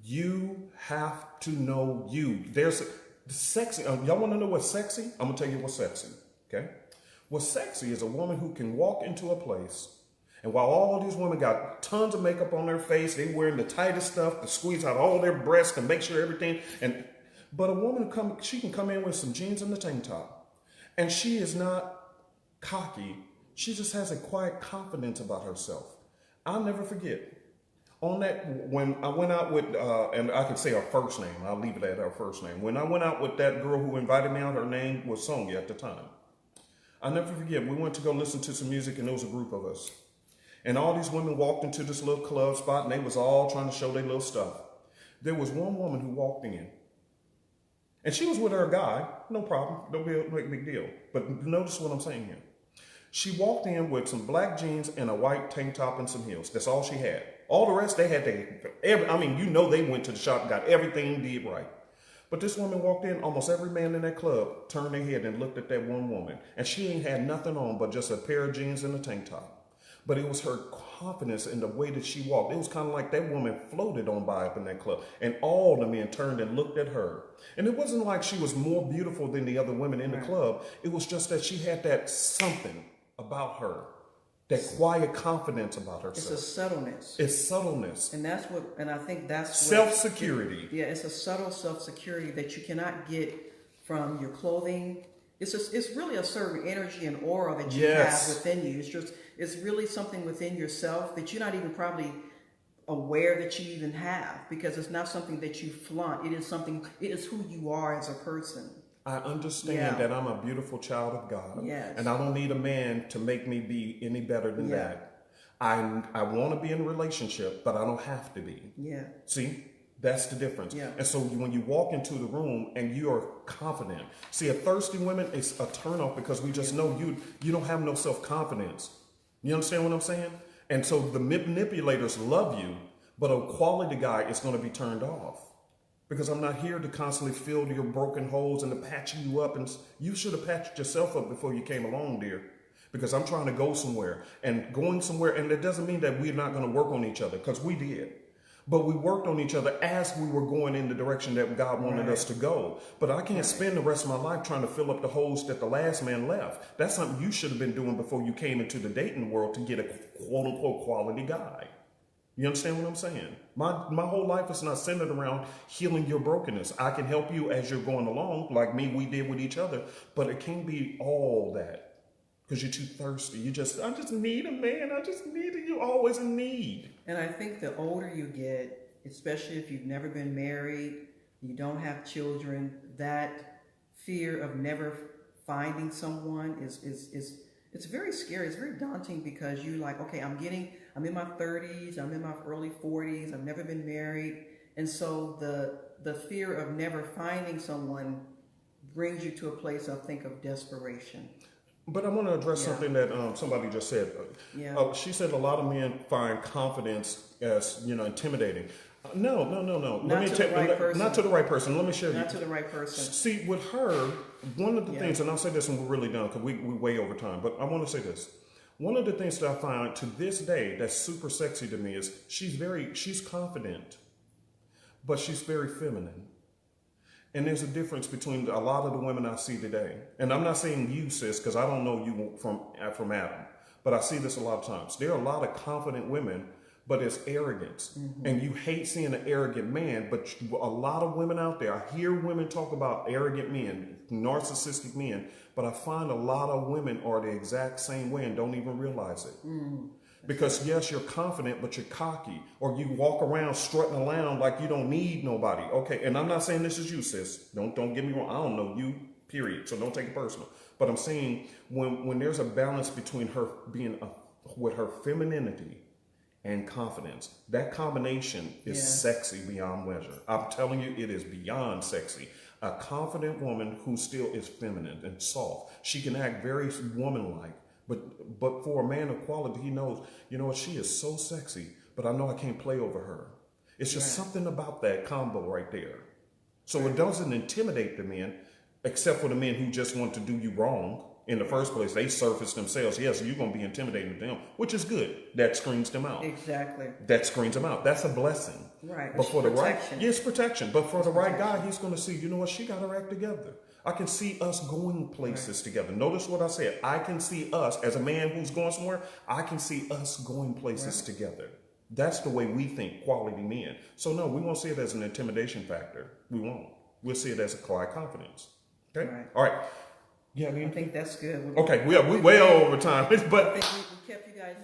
you have to know you. There's sexy. Y'all want to know what's sexy? I'm going to tell you what's sexy. Okay. What's sexy is a woman who can walk into a place, and while all these women got tons of makeup on their face, they wearing the tightest stuff to squeeze out all their breasts and make sure everything. But a woman she can come in with some jeans and a tank top, and she is not cocky. She just has a quiet confidence about herself. I'll never forget. On that, when I went out with, and I can say her first name, I'll leave it at her first name. When I went out with that girl who invited me out, her name was Sonia at the time. I'll never forget, we went to go listen to some music and there was a group of us. And all these women walked into this little club spot and they was all trying to show their little stuff. There was one woman who walked in. And she was with her guy, no problem, no big deal. But notice what I'm saying here. She walked in with some black jeans and a white tank top and some heels. That's all she had. All the rest, they had they went to the shop, got everything did right. But this woman walked in, almost every man in that club turned their head and looked at that one woman. And she ain't had nothing on but just a pair of jeans and a tank top. But it was her confidence in the way that she walked. It was kind of like that woman floated on by up in that club. And all the men turned and looked at her. And it wasn't like she was more beautiful than the other women in the club. It was just that she had that something about her, that quiet confidence about herself. It's a subtleness. It's subtleness. And I think that's self-security. Yeah, it's a subtle self-security that you cannot get from your clothing. It's really a certain energy and aura that you have within you. It's really something within yourself that you're not even probably aware that you even have, because it's not something that you flaunt. It is who you are as a person. I understand that I'm a beautiful child of God. Yes. And I don't need a man to make me be any better than that. I want to be in a relationship, but I don't have to be. Yeah. See? That's the difference. Yeah. And so when you walk into the room and you are confident, see, a thirsty woman is a turnoff because we just know you don't have no self-confidence. You understand what I'm saying? And so the manipulators love you, but a quality guy is going to be turned off. Because I'm not here to constantly fill your broken holes and to patch you up. And you should have patched yourself up before you came along, dear. Because I'm trying to go somewhere. And going somewhere, and that doesn't mean that we're not going to work on each other, because we did. But we worked on each other as we were going in the direction that God wanted us to go. But I can't spend the rest of my life trying to fill up the holes that the last man left. That's something you should have been doing before you came into the dating world to get a quote-unquote quality guy. You understand what I'm saying? My whole life is not centered around healing your brokenness. I can help you as you're going along, like we did with each other, but it can't be all that because you're too thirsty. I just need a man. I just need it. You're always in need. And I think the older you get, especially if you've never been married, you don't have children, that fear of never finding someone it's very scary. It's very daunting because you're like, okay, I'm in my 30s, I'm in my early 40s, I've never been married. And so the fear of never finding someone brings you to a place, I think, of desperation. But I want to address something that somebody just said. She said a lot of men find confidence as, intimidating. No. Not to the right person. Not to the right person. Let me share. Not to the right person. See, with her, one of the things, and I'll say this when we're really done because we way over time, but I want to say this. One of the things that I find to this day that's super sexy to me is she's confident, but she's very feminine. And there's a difference between a lot of the women I see today. And I'm not saying you, sis, because I don't know you from Adam. But I see this a lot of times. There are a lot of confident women, but it's arrogance. And you hate seeing an arrogant man, but a lot of women out there, I hear women talk about arrogant men, narcissistic men, but I find a lot of women are the exact same way and don't even realize it. Because yes, you're confident, but you're cocky, or you walk around strutting around like you don't need nobody. Okay, and I'm not saying this is you, sis. Don't get me wrong. I don't know you, period. So don't take it personal. But I'm saying when there's a balance between her being with her femininity and confidence, that combination is sexy beyond measure. I'm telling you, it is beyond sexy. A confident woman who still is feminine and soft. She can act very womanlike. But for a man of quality, he knows, you know what, she is so sexy, but I know I can't play over her. It's just something about that combo right there. So it doesn't intimidate the men, except for the men who just want to do you wrong in the first place. They surface themselves. Yes, you're going to be intimidating them, which is good. That screens them out. Exactly. That screens them out. That's a blessing. Right. But for the right, protection. yes, protection. But for the right guy, he's going to see, you know what, she got her act together. I can see us going places together. Notice what I said. I can see us, as a man who's going somewhere, I can see us going places together. That's the way we think, quality men. So no, we won't see it as an intimidation factor. We won't. We'll see it as a quiet confidence. Okay? Right. All right. Yeah, I think that's good. Okay, we way over time. But I think we kept you guys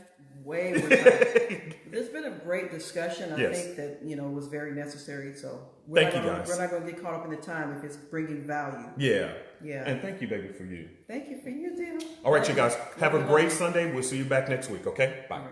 way over time. There's been a great discussion. I think that, was very necessary. So thank you guys. We're not going to get caught up in the time if it's bringing value. Yeah. Yeah. And thank you, baby, for you. Thank you for you, dear. All right, you guys. Have a great Sunday. We'll see you back next week, okay? Bye.